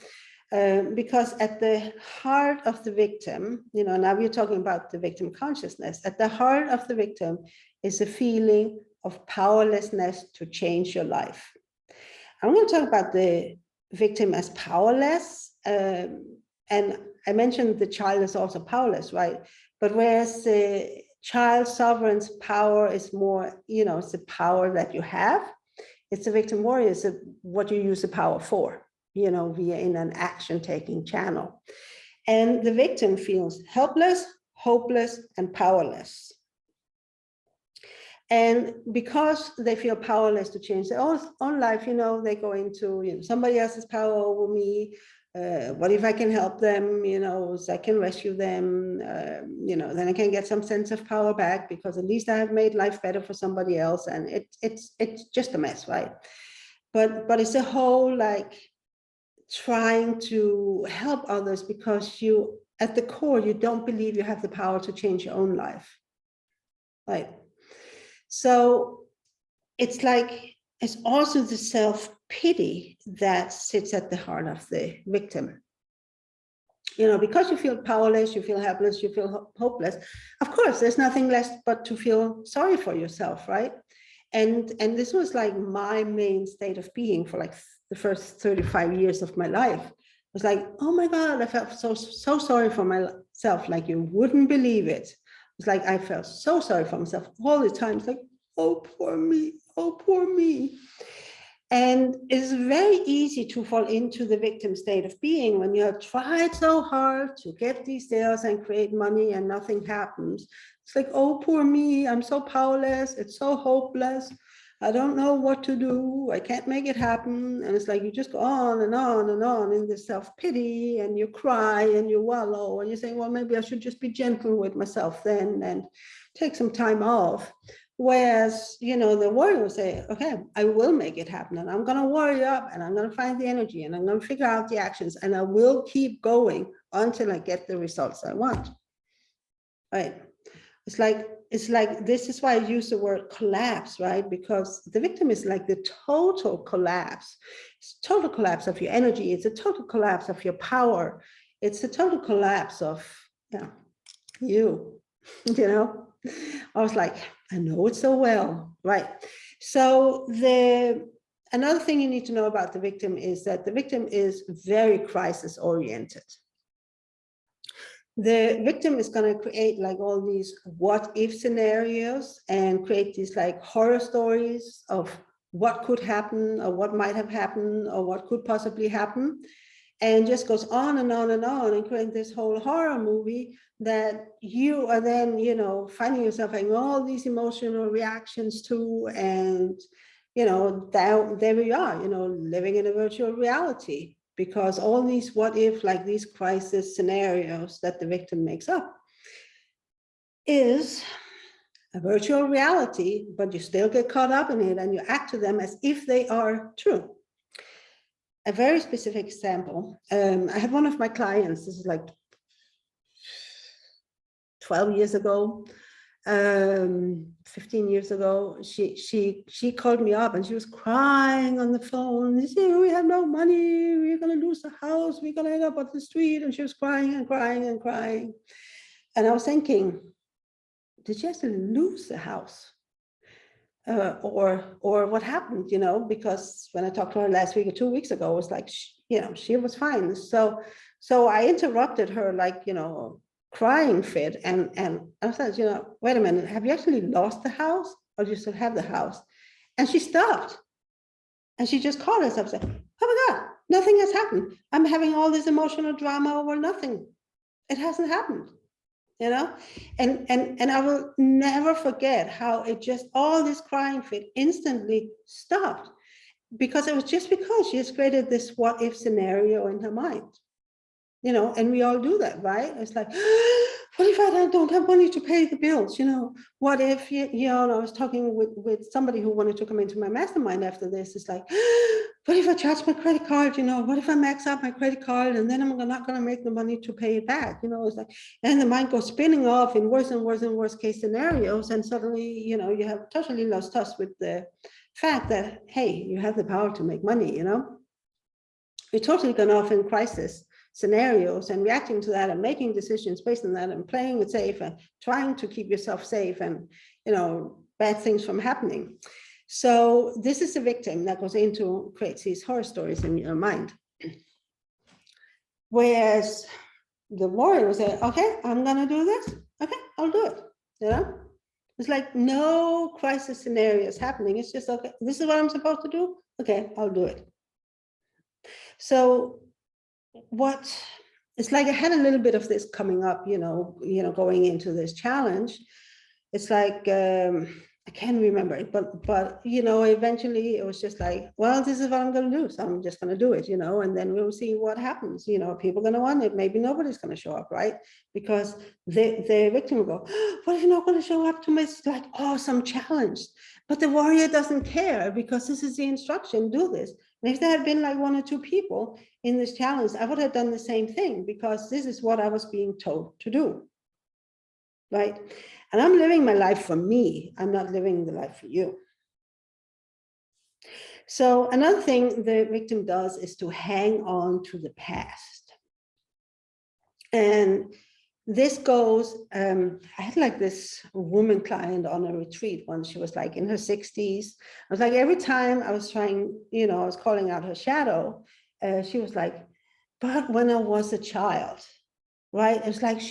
Because at the heart of the victim, now we're talking about the victim consciousness, at the heart of the victim is a feeling of powerlessness to change your life. I'm going to talk about the victim as powerless. And I mentioned the child is also powerless, right? But whereas the child sovereign's power is more, it's the power that you have. It's the victim warrior, it's what you use the power for, via in an action-taking channel. And the victim feels helpless, hopeless, and powerless. And because they feel powerless to change their own life, they go into, somebody else's power over me. What if I can help them, so I can rescue them, then I can get some sense of power back, because at least I have made life better for somebody else. And it's just a mess, right? But it's a whole like trying to help others because you, at the core, you don't believe you have the power to change your own life, right? So it's like, it's also the self-pity that sits at the heart of the victim. Because you feel powerless, you feel helpless, you feel hopeless. Of course, there's nothing less but to feel sorry for yourself, right? And this was like my main state of being for like the first 35 years of my life. It was like, oh my God, I felt so sorry for myself, like you wouldn't believe it. It's like I felt so sorry for myself all the time. It's like, oh, poor me, oh, poor me. And it's very easy to fall into the victim state of being when you have tried so hard to get these sales and create money and nothing happens. It's like, oh, poor me, I'm so powerless, it's so hopeless. I don't know what to do, I can't make it happen. And it's like you just go on and on and on in this self-pity, and you cry and you wallow and you say, well, maybe I should just be gentle with myself then and take some time off. Whereas, the warrior will say, okay, I will make it happen, and I'm going to warrior up, and I'm going to find the energy, and I'm going to figure out the actions, and I will keep going until I get the results I want. Right? It's like, this is why I use the word collapse, right? Because the victim is like the total collapse. It's a total collapse of your energy. It's a total collapse of your power. It's a total collapse of, you, I was like, I know it so well, right? So another thing you need to know about the victim is that the victim is very crisis oriented. The victim is going to create like all these what if scenarios and create these like horror stories of what could happen or what might have happened or what could possibly happen, and just goes on and on and on and create this whole horror movie that you are then, finding yourself having all these emotional reactions to. And, there we are, living in a virtual reality, because all these what if, like these crisis scenarios that the victim makes up is a virtual reality, but you still get caught up in it and you act to them as if they are true. A very specific example. I had one of my clients, this is like 12 years ago, 15 years ago. She called me up and she was crying on the phone. She said, we have no money, we're going to lose the house, we're going to end up on the street. And she was crying and crying and crying. And I was thinking, did she actually lose the house? or what happened, you know, because when I talked to her last week or 2 weeks ago, it was like, you know, she was fine. So I interrupted her, like, you know, crying fit. And I said, you know, wait a minute, have you actually lost the house or do you still have the house? And she stopped and she just called herself and said, oh my God, nothing has happened. I'm having all this emotional drama over nothing. It hasn't happened. You know, and I will never forget how it just, all this crying fit instantly stopped, because it was just because she has created this what if scenario in her mind, you know, and we all do that, right? It's like, what if I don't have money to pay the bills? You know, what if, you know, I was talking with somebody who wanted to come into my mastermind after this. It's like, what if I charge my credit card? You know, what if I max out my credit card and then I'm not going to make the money to pay it back? You know, it's like, and the mind goes spinning off in worse and worse and worse case scenarios. And suddenly, you know, you have totally lost touch with the fact that, hey, you have the power to make money, you know. You're totally gone off in crisis scenarios and reacting to that and making decisions based on that and playing it safe and trying to keep yourself safe and, you know, bad things from happening. So this is a victim that goes into, creates these horror stories in your mind. Whereas the warrior will say, okay, I'm going to do this. Okay, I'll do it. You know, it's like no crisis scenarios happening. It's just, okay, this is what I'm supposed to do. Okay, I'll do it. So what, it's like I had a little bit of this coming up, you know, going into this challenge. It's like, I can't remember it, but, you know, eventually it was just like, well, this is what I'm going to do. So I'm just going to do it, you know, and then we'll see what happens. You know, people are going to want it. Maybe nobody's going to show up, right? Because the victim will go, what if you're not going to show up to my, like, awesome challenge? But the warrior doesn't care because this is the instruction, do this. And if there had been like 1 or 2 people in this challenge, I would have done the same thing because this is what I was being told to do. Right? And I'm living my life for me. I'm not living the life for you. So another thing the victim does is to hang on to the past. And this goes, I had like this woman client on a retreat once. She was like in her 60s. I was like, every time I was trying, you know, I was calling out her shadow, she was like, but when I was a child, right? It's like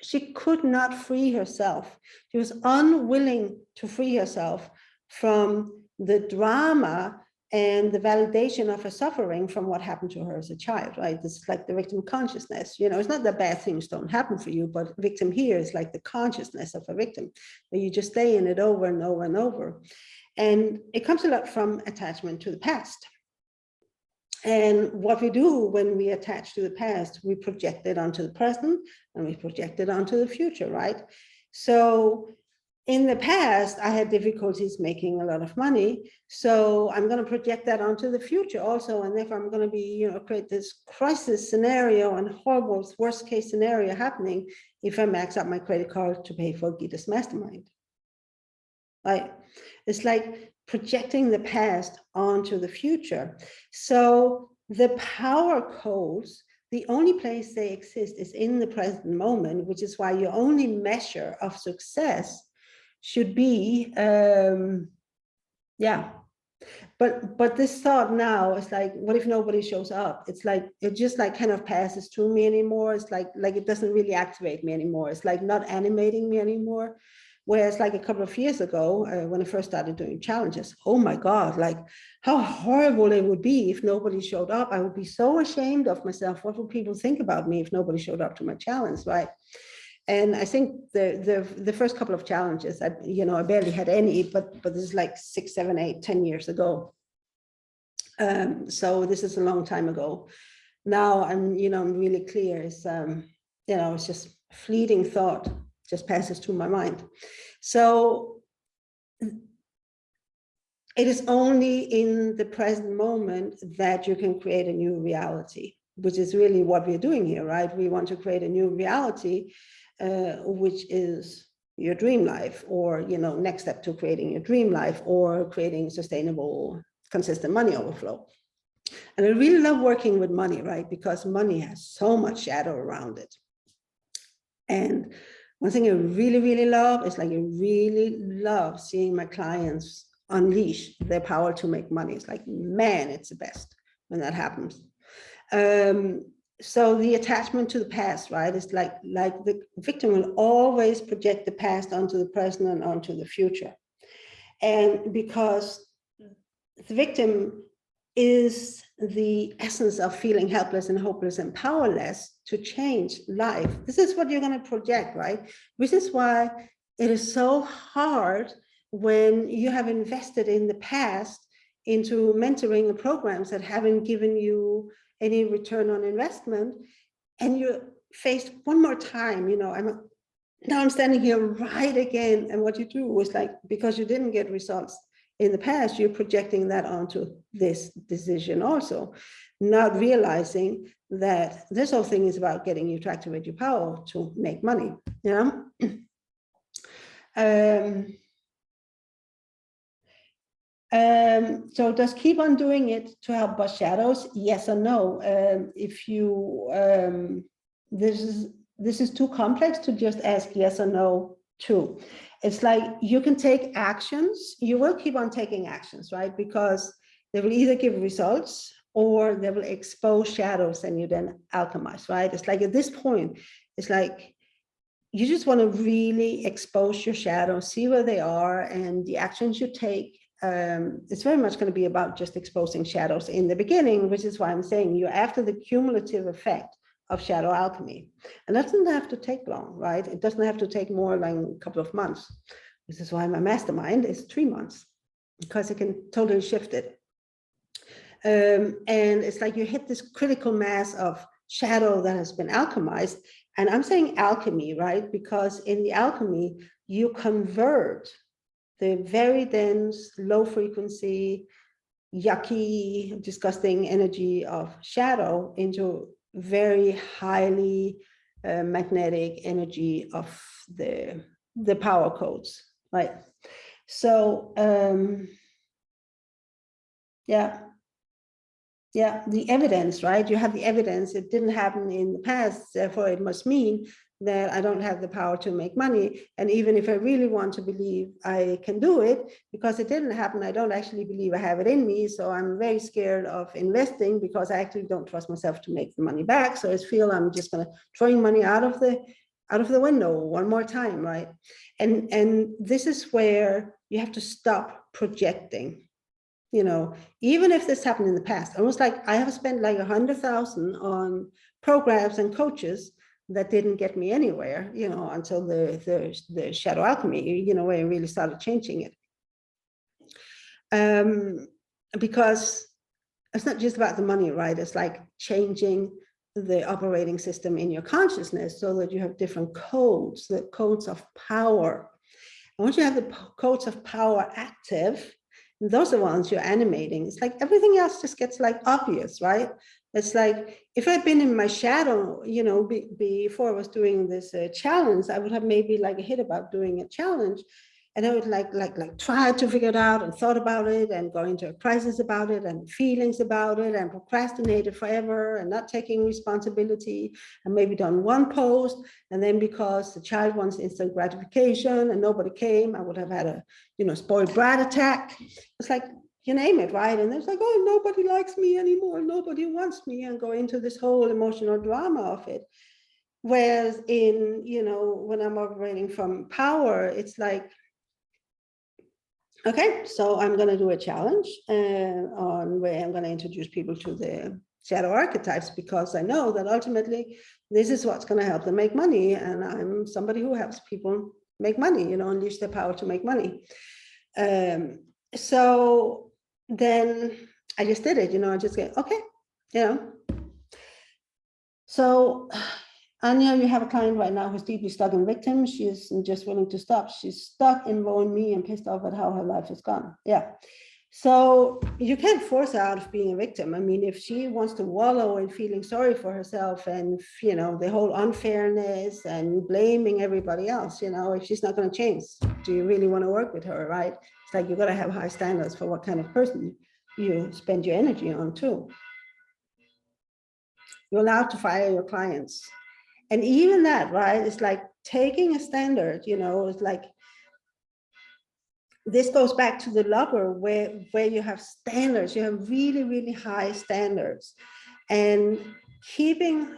she could not free herself. She was unwilling to free herself from the drama and the validation of her suffering from what happened to her as a child, right? This is like the victim consciousness. You know, it's not that bad things don't happen for you, but victim here is like the consciousness of a victim, where you just stay in it over and over and over. And it comes a lot from attachment to the past. And what we do when we attach to the past, we project it onto the present and we project it onto the future, right? So in the past, I had difficulties making a lot of money. So I'm going to project that onto the future also. And if I'm going to be, you know, create this crisis scenario and horrible worst case scenario happening if I max out my credit card to pay for Gita's mastermind. Right? It's like projecting the past onto the future. So the power codes, the only place they exist is in the present moment, which is why your only measure of success should be, yeah. But this thought now is like, what if nobody shows up? It's like, it just like kind of passes through me anymore. It's like it doesn't really activate me anymore. It's like not animating me anymore. Whereas like a couple of years ago, when I first started doing challenges, oh my God, like how horrible it would be if nobody showed up. I would be so ashamed of myself. What would people think about me if nobody showed up to my challenge, right? And I think the first couple of challenges, I barely had any, but this is like 6, 7, 8, 10 years ago. So this is a long time ago. Now I'm really clear. It's it's just fleeting thought, just passes through my mind. So it is only in the present moment that you can create a new reality, which is really what we're doing here, right? We want to create a new reality, which is your dream life, or next step to creating your dream life, or creating sustainable, consistent money overflow. And I really love working with money, right? Because money has so much shadow around it. And One thing I really, really love is like, I really love seeing my clients unleash their power to make money. It's like, man, it's the best when that happens. So the attachment to the past, right? It's like the victim will always project the past onto the present and onto the future. And because the victim is the essence of feeling helpless and hopeless and powerless to change life. This is what you're going to project, right? Which is why it is so hard when you have invested in the past into mentoring programs that haven't given you any return on investment, and you're faced one more time, now I'm standing here right again, and what you do is like, because you didn't get results in the past, you're projecting that onto this decision also, not realizing that this whole thing is about getting you to activate your power to make money, so does keep on doing it to help bust shadows? Yes or no? If you, this is too complex to just ask yes or no to. It's like, you can take actions, you will keep on taking actions, right? Because they will either give results or they will expose shadows and you then alchemize, right? It's like, at this point, it's like, you just want to really expose your shadows, see where they are, and the actions you take. It's very much going to be about just exposing shadows in the beginning, which is why I'm saying you're after the cumulative effect of shadow alchemy. And that doesn't have to take long, right? It doesn't have to take more than a couple of months. This is why my mastermind is 3 months, because it can totally shift it. And it's like you hit this critical mass of shadow that has been alchemized. And I'm saying alchemy, right? Because in the alchemy, you convert the very dense, low frequency, yucky, disgusting energy of shadow into very highly magnetic energy of the power codes, right? So yeah, the evidence, right? You have the evidence. It didn't happen in the past, therefore it must mean that I don't have the power to make money. And even if I really want to believe I can do it, because it didn't happen, I don't actually believe I have it in me. So I'm very scared of investing because I actually don't trust myself to make the money back. So I feel I'm just going to throw money out of the window one more time, right? And this is where you have to stop projecting. Even if this happened in the past, almost like I have spent like 100,000 on programs and coaches that didn't get me anywhere, until the shadow alchemy, where I really started changing it. Because it's not just about the money, right? It's like changing the operating system in your consciousness so that you have different codes, the codes of power. And once you have the codes of power active, those are the ones you're animating. It's like everything else just gets like obvious, right? It's like, if I'd been in my shadow, before I was doing this challenge, I would have maybe like a hit about doing a challenge. And I would like try to figure it out and thought about it and go into a crisis about it and feelings about it and procrastinated forever and not taking responsibility and maybe done one post. And then because the child wants instant gratification and nobody came, I would have had a, spoiled brat attack. It's like, you name it, right? And it's like, oh, nobody likes me anymore. Nobody wants me, and go into this whole emotional drama of it. Whereas in, when I'm operating from power, it's like, okay, so I'm going to do a challenge on where I'm going to introduce people to the shadow archetypes, because I know that ultimately this is what's going to help them make money. And I'm somebody who helps people make money, unleash their power to make money. So then I just did it, I just get, okay, So Anya, you have a client right now who's deeply stuck in victim. She's just willing to stop. She's stuck in knowing me and pissed off at how her life has gone. Yeah. So you can't force her out of being a victim. I mean, if she wants to wallow in feeling sorry for herself and, the whole unfairness and blaming everybody else, if she's not going to change, do you really want to work with her, right? It's like, you got to have high standards for what kind of person you spend your energy on too. You're allowed to fire your clients. And even that, right, it's like taking a standard, you know, it's like, this goes back to the lover where you have standards, you have really, really high standards, and keeping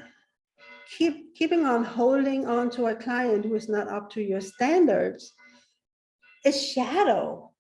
on holding on to a client who is not up to your standards is shadow,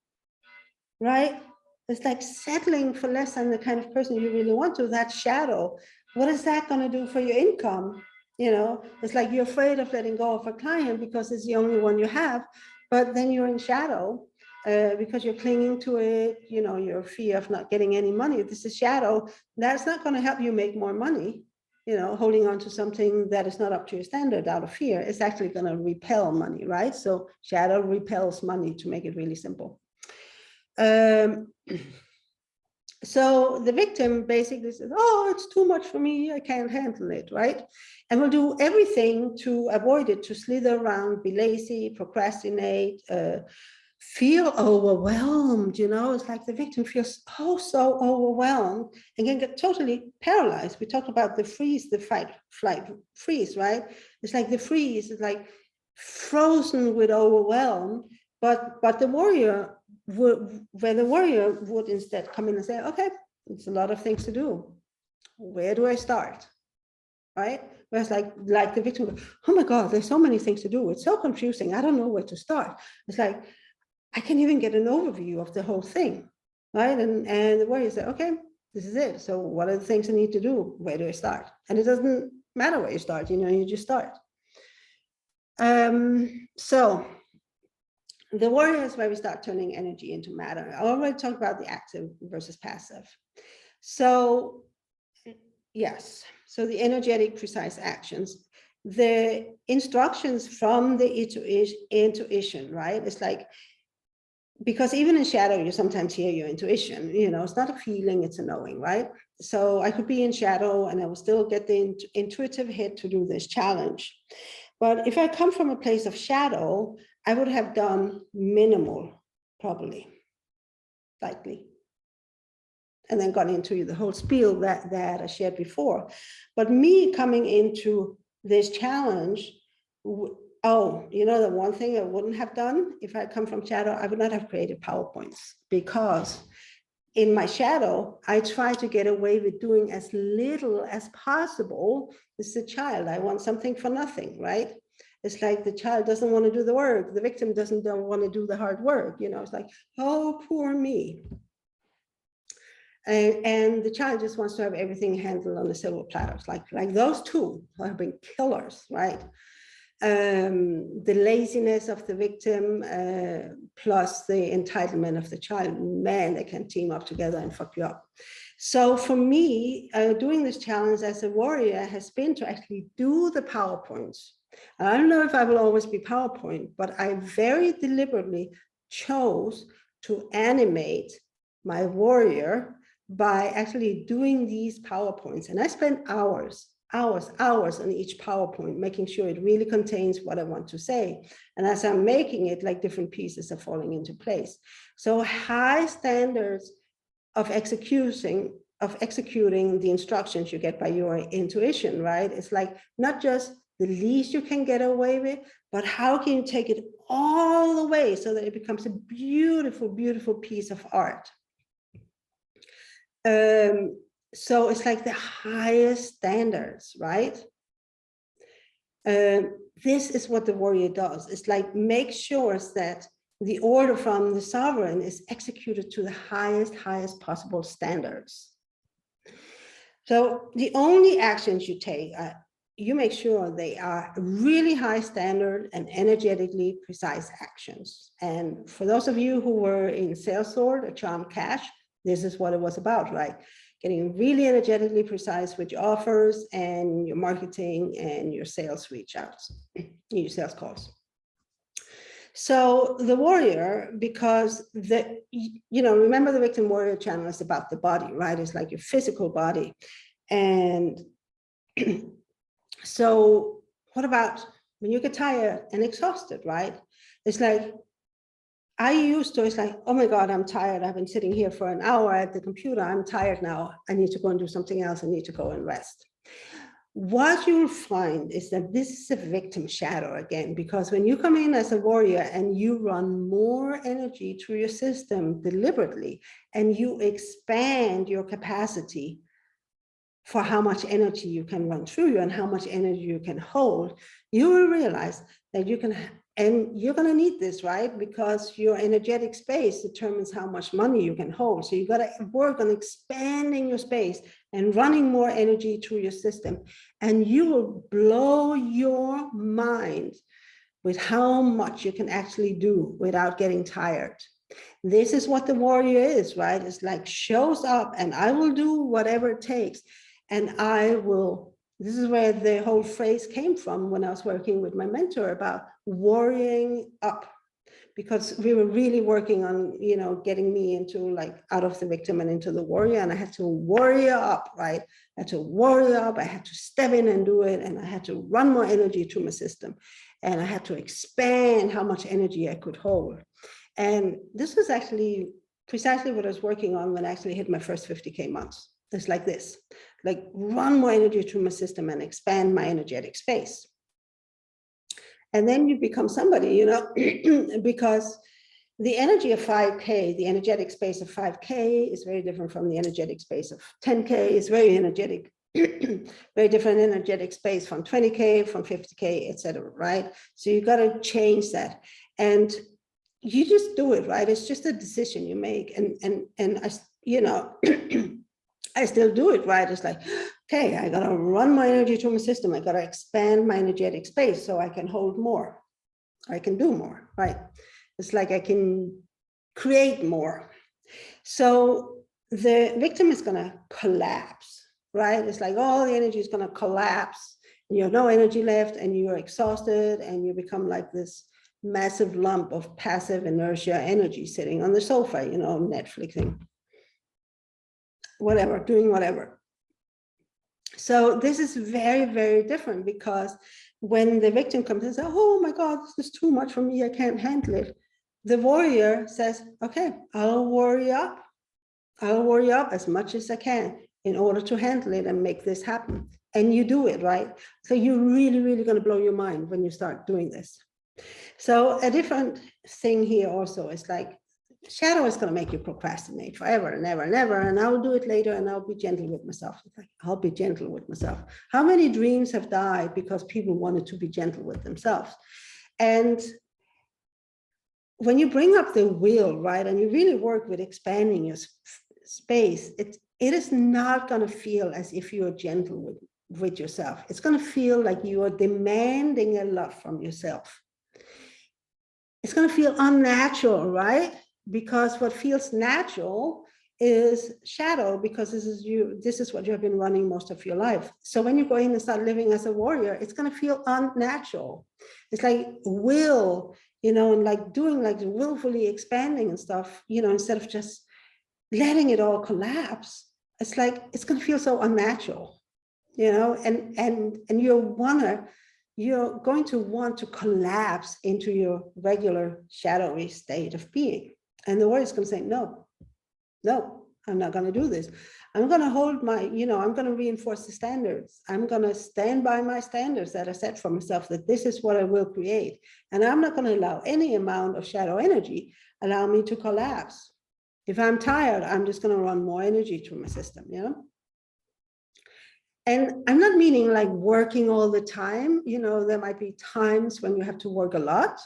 right? It's like settling for less than the kind of person you really want to. That shadow. What is that going to do for your income? You know, it's like you're afraid of letting go of a client because it's the only one you have, but then you're in shadow because you're clinging to it. You know, your fear of not getting any money. This is shadow. That's not going to help you make more money. You know, holding on to something that is not up to your standard out of fear is actually going to repel money, right? So shadow repels money, to make it really simple. So the victim basically says, oh, it's too much for me, I can't handle it, right? And will do everything to avoid it, to slither around, be lazy, procrastinate, feel overwhelmed, you know. It's like the victim feels so overwhelmed and can get totally paralyzed. We talked about the freeze, the fight, flight, freeze, right? It's like the freeze is like frozen with overwhelm, but the warrior would instead come in and say, okay, it's a lot of things to do. Where do I start? Right? Whereas like the victim goes, oh my God, there's so many things to do. It's so confusing. I don't know where to start. It's like, I can't even get an overview of the whole thing. Right? And the warrior said, okay, this is it. So what are the things I need to do? Where do I start? And it doesn't matter where you start, you know, you just start. So the warrior is where we start turning energy into matter. I already talked about the active versus passive. So yes, so the energetic, precise actions, the instructions from the intuition, right? It's like, because even in shadow, you sometimes hear your intuition, you know, it's not a feeling, it's a knowing, right? So I could be in shadow and I will still get the intuitive hit to do this challenge. But if I come from a place of shadow, I would have done minimal, probably, likely. And then gone into the whole spiel that I shared before. But me coming into this challenge, oh, you know, the one thing I wouldn't have done if I come from shadow, I would not have created PowerPoints, because in my shadow, I try to get away with doing as little as possible. This is a child, I want something for nothing, right? It's like the child doesn't want to do the work. The victim don't want to do the hard work. You know, it's like, oh, poor me. And the child just wants to have everything handled on the silver platters. Like those two have been killers, right? The laziness of the victim plus the entitlement of the child, man, they can team up together and fuck you up. So for me, doing this challenge as a warrior has been to actually do the PowerPoints. I don't know if I will always be PowerPoint, but I very deliberately chose to animate my warrior by actually doing these PowerPoints. And I spent hours on each PowerPoint, making sure it really contains what I want to say. And as I'm making it, like different pieces are falling into place. So high standards of executing the instructions you get by your intuition, right? It's like not just the least you can get away with, but how can you take it all the way so that it becomes a beautiful, beautiful piece of art? So it's like the highest standards, right? This is what the warrior does. It's like make sure that the order from the sovereign is executed to the highest possible standards. So the only actions you take, you make sure they are really high standard and energetically precise actions. And for those of you who were in Sales Sword or Charm Cash, this is what it was about, right? Getting really energetically precise with your offers and your marketing and your sales reach outs, your sales calls. So the warrior, because remember the victim warrior channel is about the body, right? It's like your physical body. And so what about when you get tired and exhausted, right? It's like, it's like, oh my God, I'm tired. I've been sitting here for an hour at the computer. I'm tired now. I need to go and do something else. I need to go and rest. what you'll find is that this is a victim shadow again, because when you come in as a warrior and you run more energy through your system deliberately, and you expand your capacity for how much energy you can run through you and how much energy you can hold, you will realize that you can, and you're going to need this, right? Because your energetic space determines how much money you can hold. So you got to work on expanding your space and running more energy through your system. And you will blow your mind with how much you can actually do without getting tired. This is what the warrior is, right? It's like shows up and I will do whatever it takes. And I will, this is where the whole phrase came from when I was working with my mentor about warrioring up, because we were really working on, you know, getting me into like out of the victim and into the warrior. And I had to warrior up, right? I had to warrior up. I had to step in and do it. And I had to run more energy through my system. And I had to expand how much energy I could hold. And this was actually precisely what I was working on when I actually hit my first 50K months. It's like this, like run more energy through my system and expand my energetic space. And then you become somebody, you know, because the energy of 5K, the energetic space of 5K is very different from the energetic space of 10K. It's very energetic, very different energetic space from 20K, from 50K, etc. Right? So you got to change that. And you just do it, right? It's just a decision you make. And I, you know, I still do it, right? It's like, okay, I got to run my energy through my system. I got to expand my energetic space so I can hold more. I can do more, right? It's like I can create more. So the victim is going to collapse, right? It's like all the energy is going to collapse and you have no energy left and you're exhausted and you become like this massive lump of passive inertia energy sitting on the sofa, you know, Netflixing, whatever, doing whatever. So this is very, very different, because when the victim comes and says, oh my God, this is too much for me, I can't handle it. The warrior says, okay, I'll worry up. I'll worry up as much as I can in order to handle it and make this happen. And you do it, right? So you're really, really going to blow your mind when you start doing this. So a different thing here also is like, shadow is going to make you procrastinate forever and ever and ever, and I'll do it later and I'll be gentle with myself. It's like, I'll be gentle with myself. How many dreams have died because people wanted to be gentle with themselves? And when you bring up the will, right, and you really work with expanding your space, it is not going to feel as if you're gentle with yourself. It's going to feel like you are demanding a lot from yourself. It's going to feel unnatural, right? Because what feels natural is shadow, because this is what you have been running most of your life. So when you go in and start living as a warrior, it's going to feel unnatural. It's like will, you know, and like doing like willfully expanding and stuff, you know, instead of just letting it all collapse. It's like, it's going to feel so unnatural, you know, and you're going to want to collapse into your regular shadowy state of being. And the warrior is going to say, no, I'm not going to do this. I'm going to hold my, you know, I'm going to reinforce the standards. I'm going to stand by my standards that I set for myself, that this is what I will create. And I'm not going to allow any amount of shadow energy allow me to collapse. If I'm tired, I'm just going to run more energy through my system, you know? And I'm not meaning like working all the time. You know, there might be times when you have to work a lot.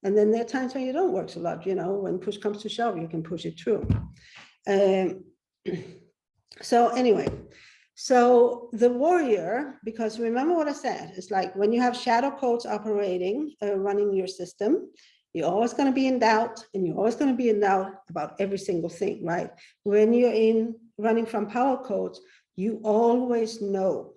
And then there are times when you don't work a lot, you know, when push comes to shove, you can push it through. So anyway, so the warrior, because remember what I said, it's like when you have shadow codes operating, running your system, you're always going to be in doubt, and you're always going to be in doubt about every single thing, right? When you're running from power codes, you always know.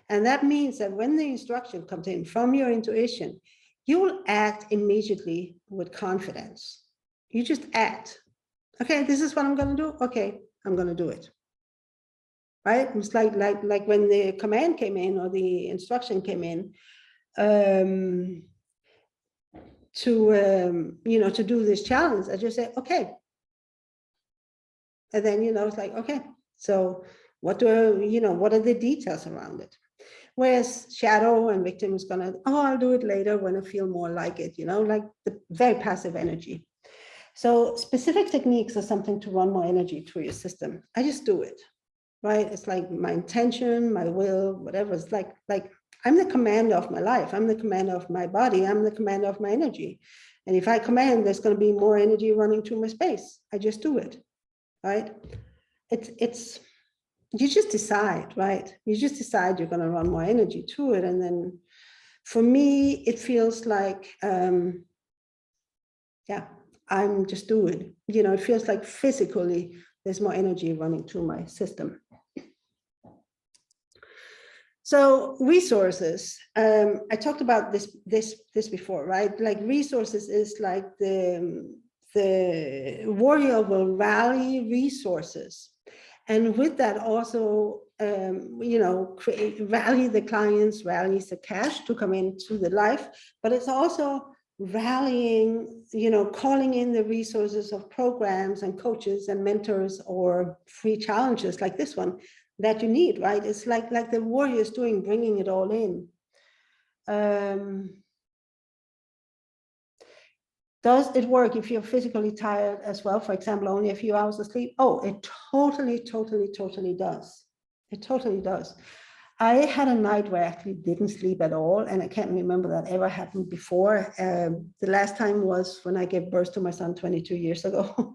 And that means that when the instruction comes in from your intuition, you will act immediately with confidence. You just act. Okay, this is what I'm going to do. Okay, I'm going to do it. Right? It's like when the command came in or the instruction came in to do this challenge, I just say, okay. And then, you know, it's like, okay, so what are the details around it? Whereas shadow and victim is gonna, oh, I'll do it later when I feel more like it, you know, like the very passive energy. So specific techniques are something to run more energy through your system. I just do it, right? It's like my intention, my will, whatever. It's like I'm the commander of my life. I'm the commander of my body. I'm the commander of my energy. And if I command, there's going to be more energy running through my space. I just do it, right? It's you just decide, right? You just decide you're going to run more energy to it. And then for me, it feels like, yeah, I'm just doing, you know, it feels like physically there's more energy running through my system. So resources, I talked about this before, right? Like resources is like the warrior will rally resources. And with that also, you know, rally the clients, rallies the cash to come into the life, but it's also rallying, you know, calling in the resources of programs and coaches and mentors or free challenges like this one that you need, right? It's like the warrior is doing, bringing it all in. Does it work if you're physically tired as well? For example, only a few hours of sleep? Oh, it totally does. It totally does. I had a night where I actually didn't sleep at all, and I can't remember that ever happened before. The last time was when I gave birth to my son 22 years ago,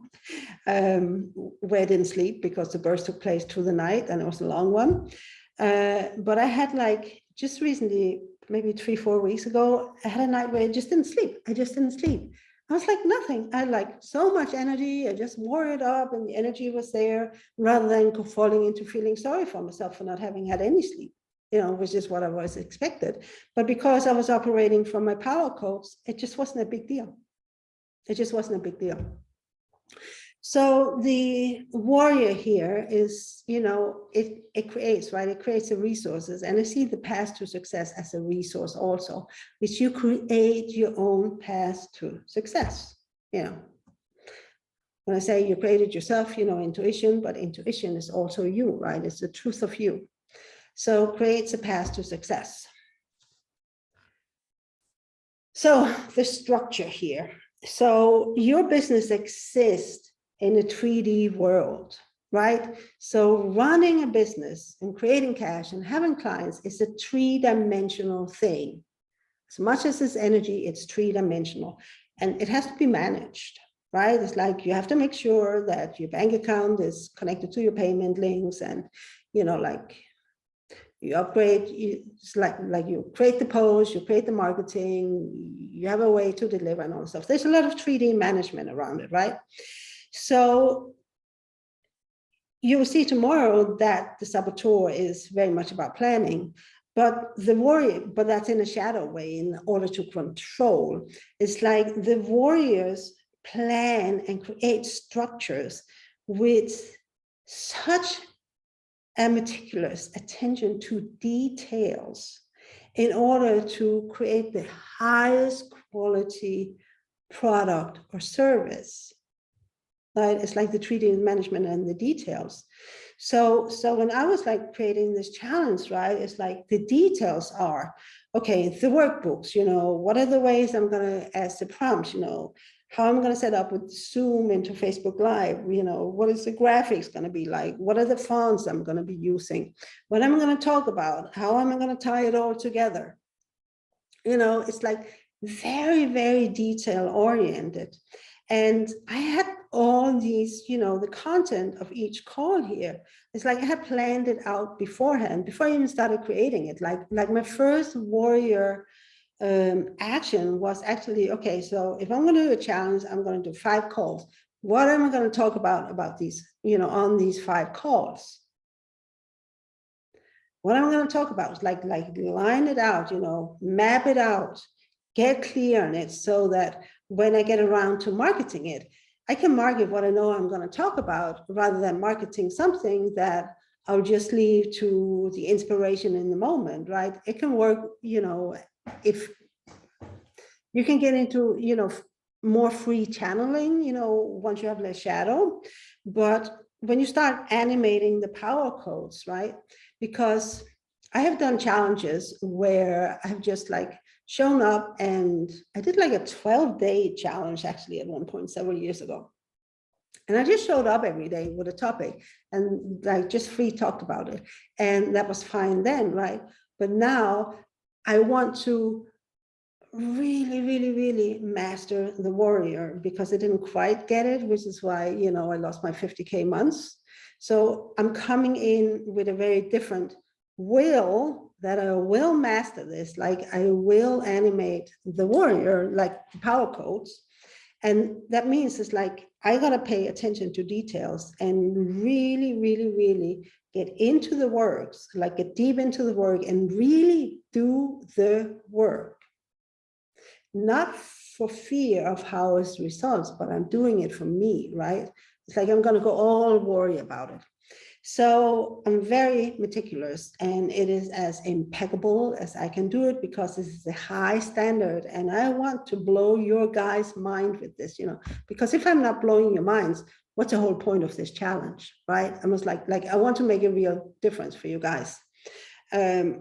where I didn't sleep because the birth took place through the night and it was a long one. But I had like just recently, maybe 3-4 weeks ago, I had a night where I just didn't sleep. I just didn't sleep. I was like nothing. I had like so much energy. I just wore it up and the energy was there rather than falling into feeling sorry for myself for not having had any sleep, you know, which is what I was expected. But because I was operating from my power codes, it just wasn't a big deal. It just wasn't a big deal. So the warrior here is, you know, it creates, right? It creates the resources. And I see the path to success as a resource also, which you create your own path to success. You know, when I say you created yourself, you know, intuition, but intuition is also you, right? It's the truth of you. So creates a path to success. So the structure here. So your business exists in a 3D world, right? So running a business and creating cash and having clients is a 3-dimensional thing. As much as it's energy, it's 3-dimensional, and it has to be managed, right? It's like you have to make sure that your bank account is connected to your payment links, and, you know, like you upgrade, it's like you create the post, you create the marketing, you have a way to deliver and all stuff. There's a lot of 3D management around it, right? So you will see tomorrow that the saboteur is very much about planning, but the warrior, but that's in a shadow way in order to control. It's like the warriors plan and create structures with such a meticulous attention to details in order to create the highest quality product or service. Right? It's like the 3D management and the details. So when I was like creating this challenge, right, it's like the details are, okay, the workbooks, you know, what are the ways I'm going to ask the prompts, you know, how I'm going to set up with Zoom into Facebook Live, you know, what is the graphics going to be like? What are the fonts I'm going to be using? What am I going to talk about? How am I going to tie it all together? You know, it's like very detail oriented. And I had all these, you know, the content of each call here. It's like I had planned it out beforehand, before I even started creating it. Like my first warrior action was actually, okay, so if I'm going to do a challenge, I'm going to do 5 calls. What am I going to talk about these, you know, on these 5 calls? What am I going to talk about? Like line it out, you know, map it out, get clear on it so that when I get around to marketing it, I can market what I know I'm going to talk about rather than marketing something that I'll just leave to the inspiration in the moment, right? It can work, you know, if you can get into, you know, more free channeling, you know, once you have less shadow. But when you start animating the power codes, right? Because I have done challenges where I've just like shown up, and I did like a 12-day challenge actually at one point several years ago. And I just showed up every day with a topic and like just free talked about it. And that was fine then, right? But now I want to really, really, really master the warrior, because I didn't quite get it, which is why, you know, I lost my 50K months. So I'm coming in with a very different will, that I will master this, like I will animate the warrior, like the power codes. And that means it's like, I gotta pay attention to details and really, really, really get into the works, like get deep into the work and really do the work. Not for fear of how it's results, but I'm doing it for me, right? It's like, I'm gonna go all worry about it. So I'm very meticulous, and it is as impeccable as I can do it, because this is a high standard, and I want to blow your guys' mind with this, you know, because if I'm not blowing your minds, what's the whole point of this challenge, right? I was like I want to make a real difference for you guys. Yeah,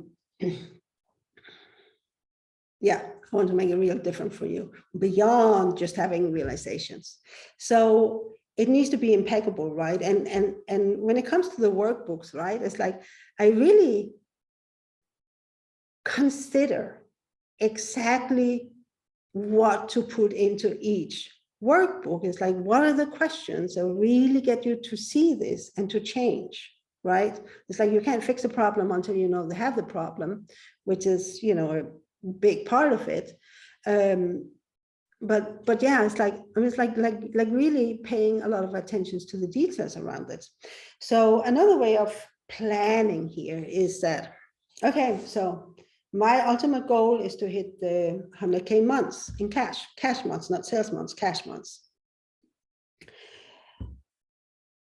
I want to make a real difference for you beyond just having realizations. So it needs to be impeccable, right? And when it comes to the workbooks, right, it's like I really consider exactly what to put into each workbook. It's like, what are the questions that really get you to see this and to change, right? It's like you can't fix a problem until you know they have the problem, which is, you know, a big part of it. But yeah, it's like, I mean, it's like really paying a lot of attention to the details around it. So another way of planning here is that, okay, so my ultimate goal is to hit the 100K months in cash months, not sales months, cash months.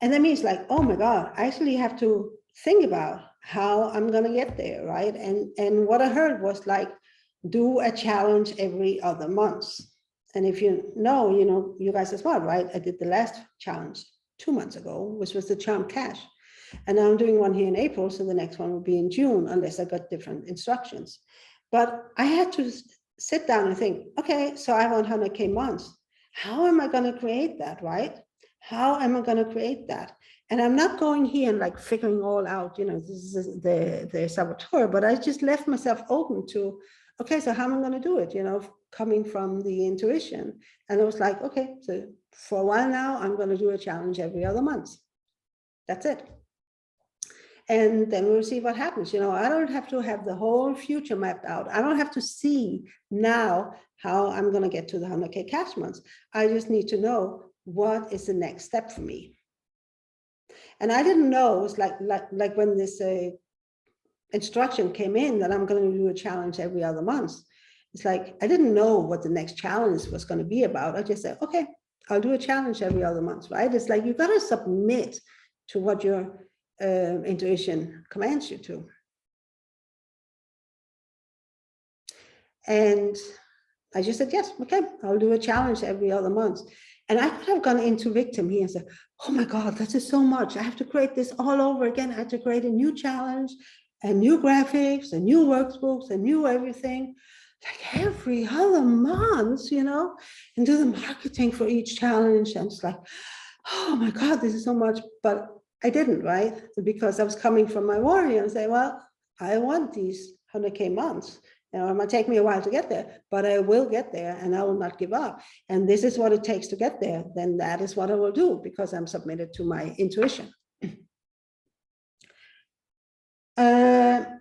And that means like, oh my God, I actually have to think about how I'm going to get there, right? And what I heard was like, do a challenge every other month. And if you know, you guys as well, right? I did the last challenge 2 months ago, which was the Charm Cash. And now I'm doing one here in April, so the next one will be in June, unless I got different instructions. But I had to sit down and think, okay, so I want 100K months. How am I going to create that, right? How am I going to create that? And I'm not going here and like figuring all out, you know, this is the saboteur, but I just left myself open to, okay, so how am I going to do it? You know, coming from the intuition. And I was like, okay, so for a while now, I'm going to do a challenge every other month. That's it. And then we'll see what happens. You know, I don't have to have the whole future mapped out. I don't have to see now how I'm going to get to the 100K cash months. I just need to know what is the next step for me. And I didn't know, it was like when this instruction came in that I'm going to do a challenge every other month. It's like, I didn't know what the next challenge was going to be about. I just said, okay, I'll do a challenge every other month, right? It's like, you got to submit to what your intuition commands you to. And I just said, yes, okay, I'll do a challenge every other month. And I could have gone into victim here and said, oh my God, that's just so much. I have to create this all over again. I have to create a new challenge and new graphics and new workbooks and new everything, like every other month, you know, and do the marketing for each challenge. And it's like, oh my God, this is so much. But I didn't, right? Because I was coming from my warrior and say, well, I want these 100K months. You know, it might take me a while to get there, but I will get there and I will not give up. And this is what it takes to get there. Then that is what I will do, because I'm submitted to my intuition.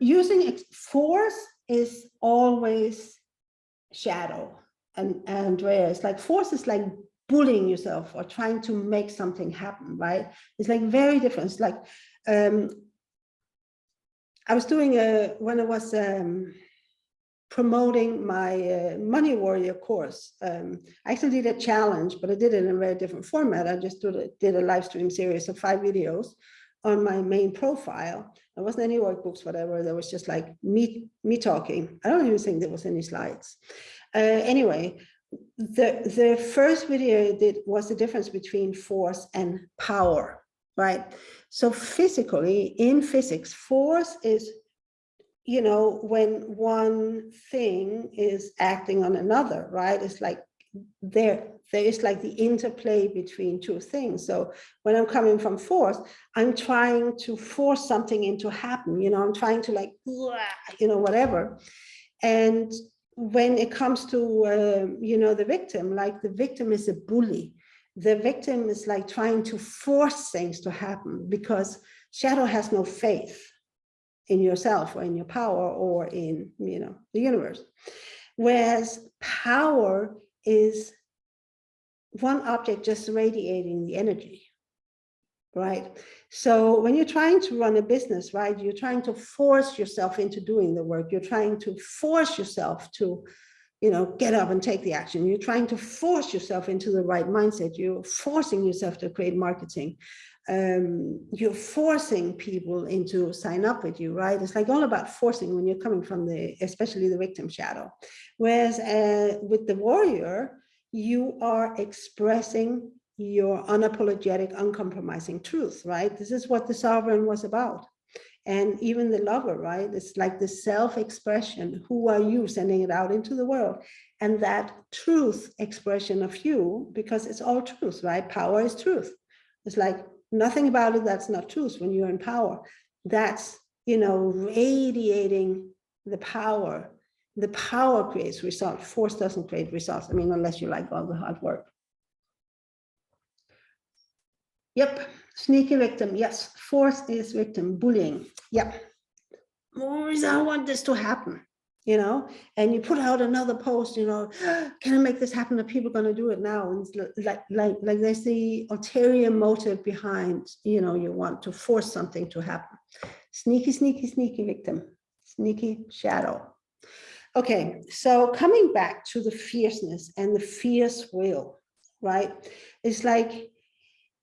Using force is always shadow. And Andrea, it's like force is like bullying yourself or trying to make something happen, right? It's like very different. It's like I was doing when I was promoting my Money Warrior course. I actually did a challenge, but I did it in a very different format. I just did a live stream series of 5 videos on my main profile. There wasn't any workbooks, whatever. There was just like me talking. I don't even think there was any slides. Anyway, the first video I did was the difference between force and power, right? So physically, in physics, force is you know, when one thing is acting on another, right? It's like there is like the interplay between two things. So when I'm coming from force, I'm trying to force something into happen, you know, I'm trying to like, you know, whatever. And when it comes to, you know, the victim, like the victim is a bully. The victim is like trying to force things to happen because shadow has no faith in yourself or in your power or in, you know, the universe. Whereas power is one object just radiating the energy, right? So when you're trying to run a business, right, you're trying to force yourself into doing the work. You're trying to force yourself to, you know, get up and take the action. You're trying to force yourself into the right mindset. You're forcing yourself to create marketing. You're forcing people into sign up with you, right? It's like all about forcing when you're coming from the, especially the victim shadow. Whereas with the warrior, you are expressing your unapologetic, uncompromising truth, right? This is what the sovereign was about. And even the lover, right? It's like the self-expression. Who are you? Sending it out into the world. And that truth expression of you, because it's all truth, right? Power is truth. It's like nothing about it that's not truth when you're in power. That's, you know, radiating the power. The power creates results. Force doesn't create results. I mean, unless you like all the hard work. Yep, sneaky victim. Yes, force is victim, bullying. Yep. Always, I want this to happen, you know, and you put out another post, you know, can I make this happen? Are people going to do it now? And it's like there's the ulterior motive behind, you know, you want to force something to happen. Sneaky, sneaky, sneaky victim, sneaky shadow. Okay, so coming back to the fierceness and the fierce will, right? It's like,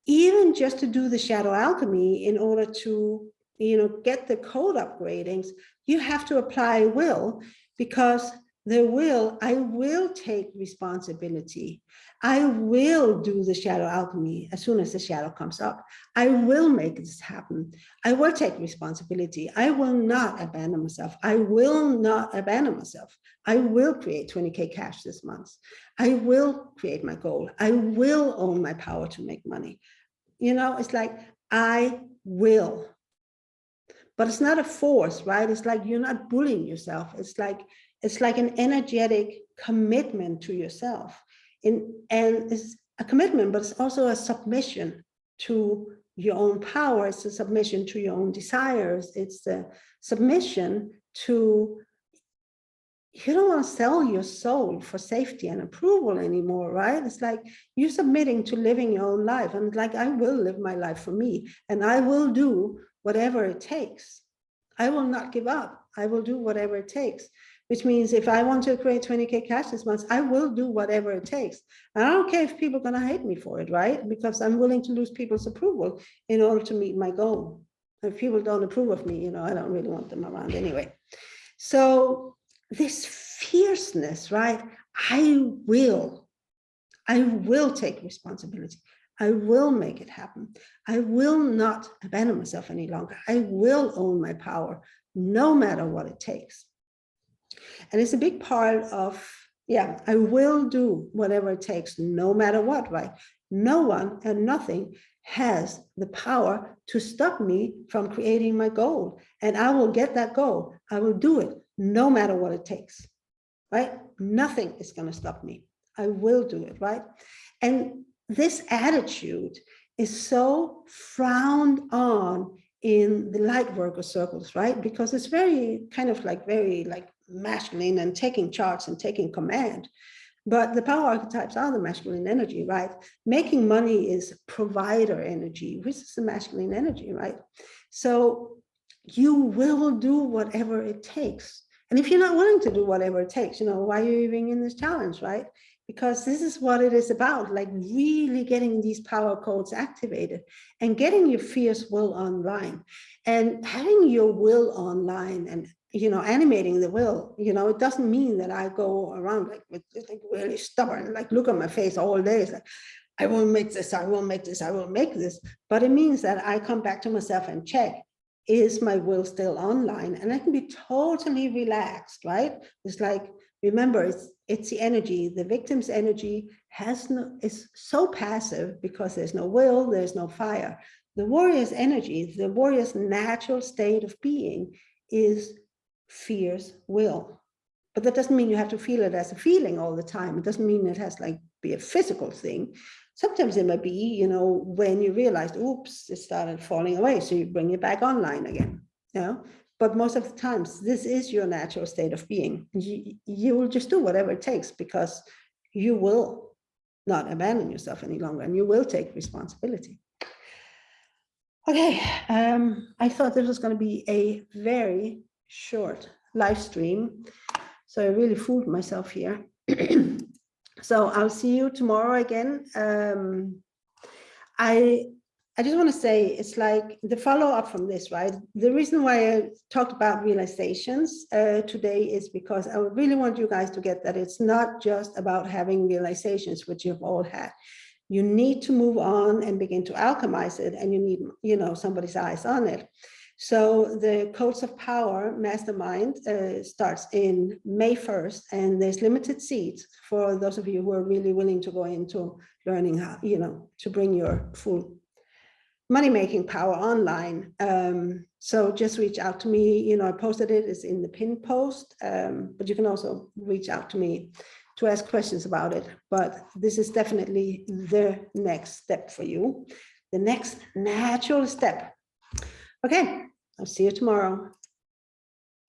even just to do the shadow alchemy in order to, you know, get the code upgradings, you have to apply will, because the will, I will take responsibility. I will do the shadow alchemy as soon as the shadow comes up. I will make this happen. I will take responsibility. I will not abandon myself. I will not abandon myself. I will create 20K cash this month. I will create my goal. I will own my power to make money. You know, it's like, I will. But it's not a force, right? It's like you're not bullying yourself. It's like an energetic commitment to yourself. And it's a commitment, but it's also a submission to your own power. It's a submission to your own desires. It's the submission to, you don't want to sell your soul for safety and approval anymore, right? It's like you're submitting to living your own life. And like, I will live my life for me, and I will do whatever it takes. I will not give up. I will do whatever it takes, which means if I want to create 20K cash this month, I will do whatever it takes. And I don't care if people are going to hate me for it, right? Because I'm willing to lose people's approval in order to meet my goal. If people don't approve of me, you know, I don't really want them around anyway. So this fierceness, right? I will take responsibility. I will make it happen. I will not abandon myself any longer. I will own my power, no matter what it takes. And it's a big part of, yeah, I will do whatever it takes, no matter what, right? No one and nothing has the power to stop me from creating my goal. And I will get that goal. I will do it, no matter what it takes, right? Nothing is going to stop me. I will do it, right? And this attitude is so frowned on in the light worker circles, right? Because it's very kind of like very like masculine and taking charge and taking command. But the power archetypes are the masculine energy, right? Making money is provider energy, which is the masculine energy, right? So you will do whatever it takes. And if you're not willing to do whatever it takes, you know, why are you even in this challenge, right? Because this is what it is about, like really getting these power codes activated and getting your fierce will online and having your will online and, you know, animating the will. You know, it doesn't mean that I go around like with like really stubborn, like look at my face all day. It's like, I will make this, I will make this, I will make this. But it means that I come back to myself and check, is my will still online? And I can be totally relaxed, right? It's like, remember, it's the energy. The victim's energy is so passive because there's no will, there's no fire. The warrior's energy, the warrior's natural state of being is fierce will. But that doesn't mean you have to feel it as a feeling all the time. It doesn't mean it has like be a physical thing. Sometimes it might be, you know, when you realize, oops, it started falling away. So you bring it back online again, you know. But most of the times, this is your natural state of being. You will just do whatever it takes because you will not abandon yourself any longer and you will take responsibility. Okay, I thought this was going to be a very short live stream. So I really fooled myself here. So I'll see you tomorrow again. I just want to say, it's like the follow-up from this, right? The reason why I talked about realizations today is because I really want you guys to get that it's not just about having realizations, which you've all had. You need to move on and begin to alchemize it, and you need, you know, somebody's eyes on it. So the Codes of Power Mastermind starts in May 1st, and there's limited seats for those of you who are really willing to go into learning how, you know, to bring your full money-making power online. So just reach out to me. You know, I posted it, it's in the pinned post, but you can also reach out to me to ask questions about it. But this is definitely the next step for you, the next natural step. Okay, I'll see you tomorrow.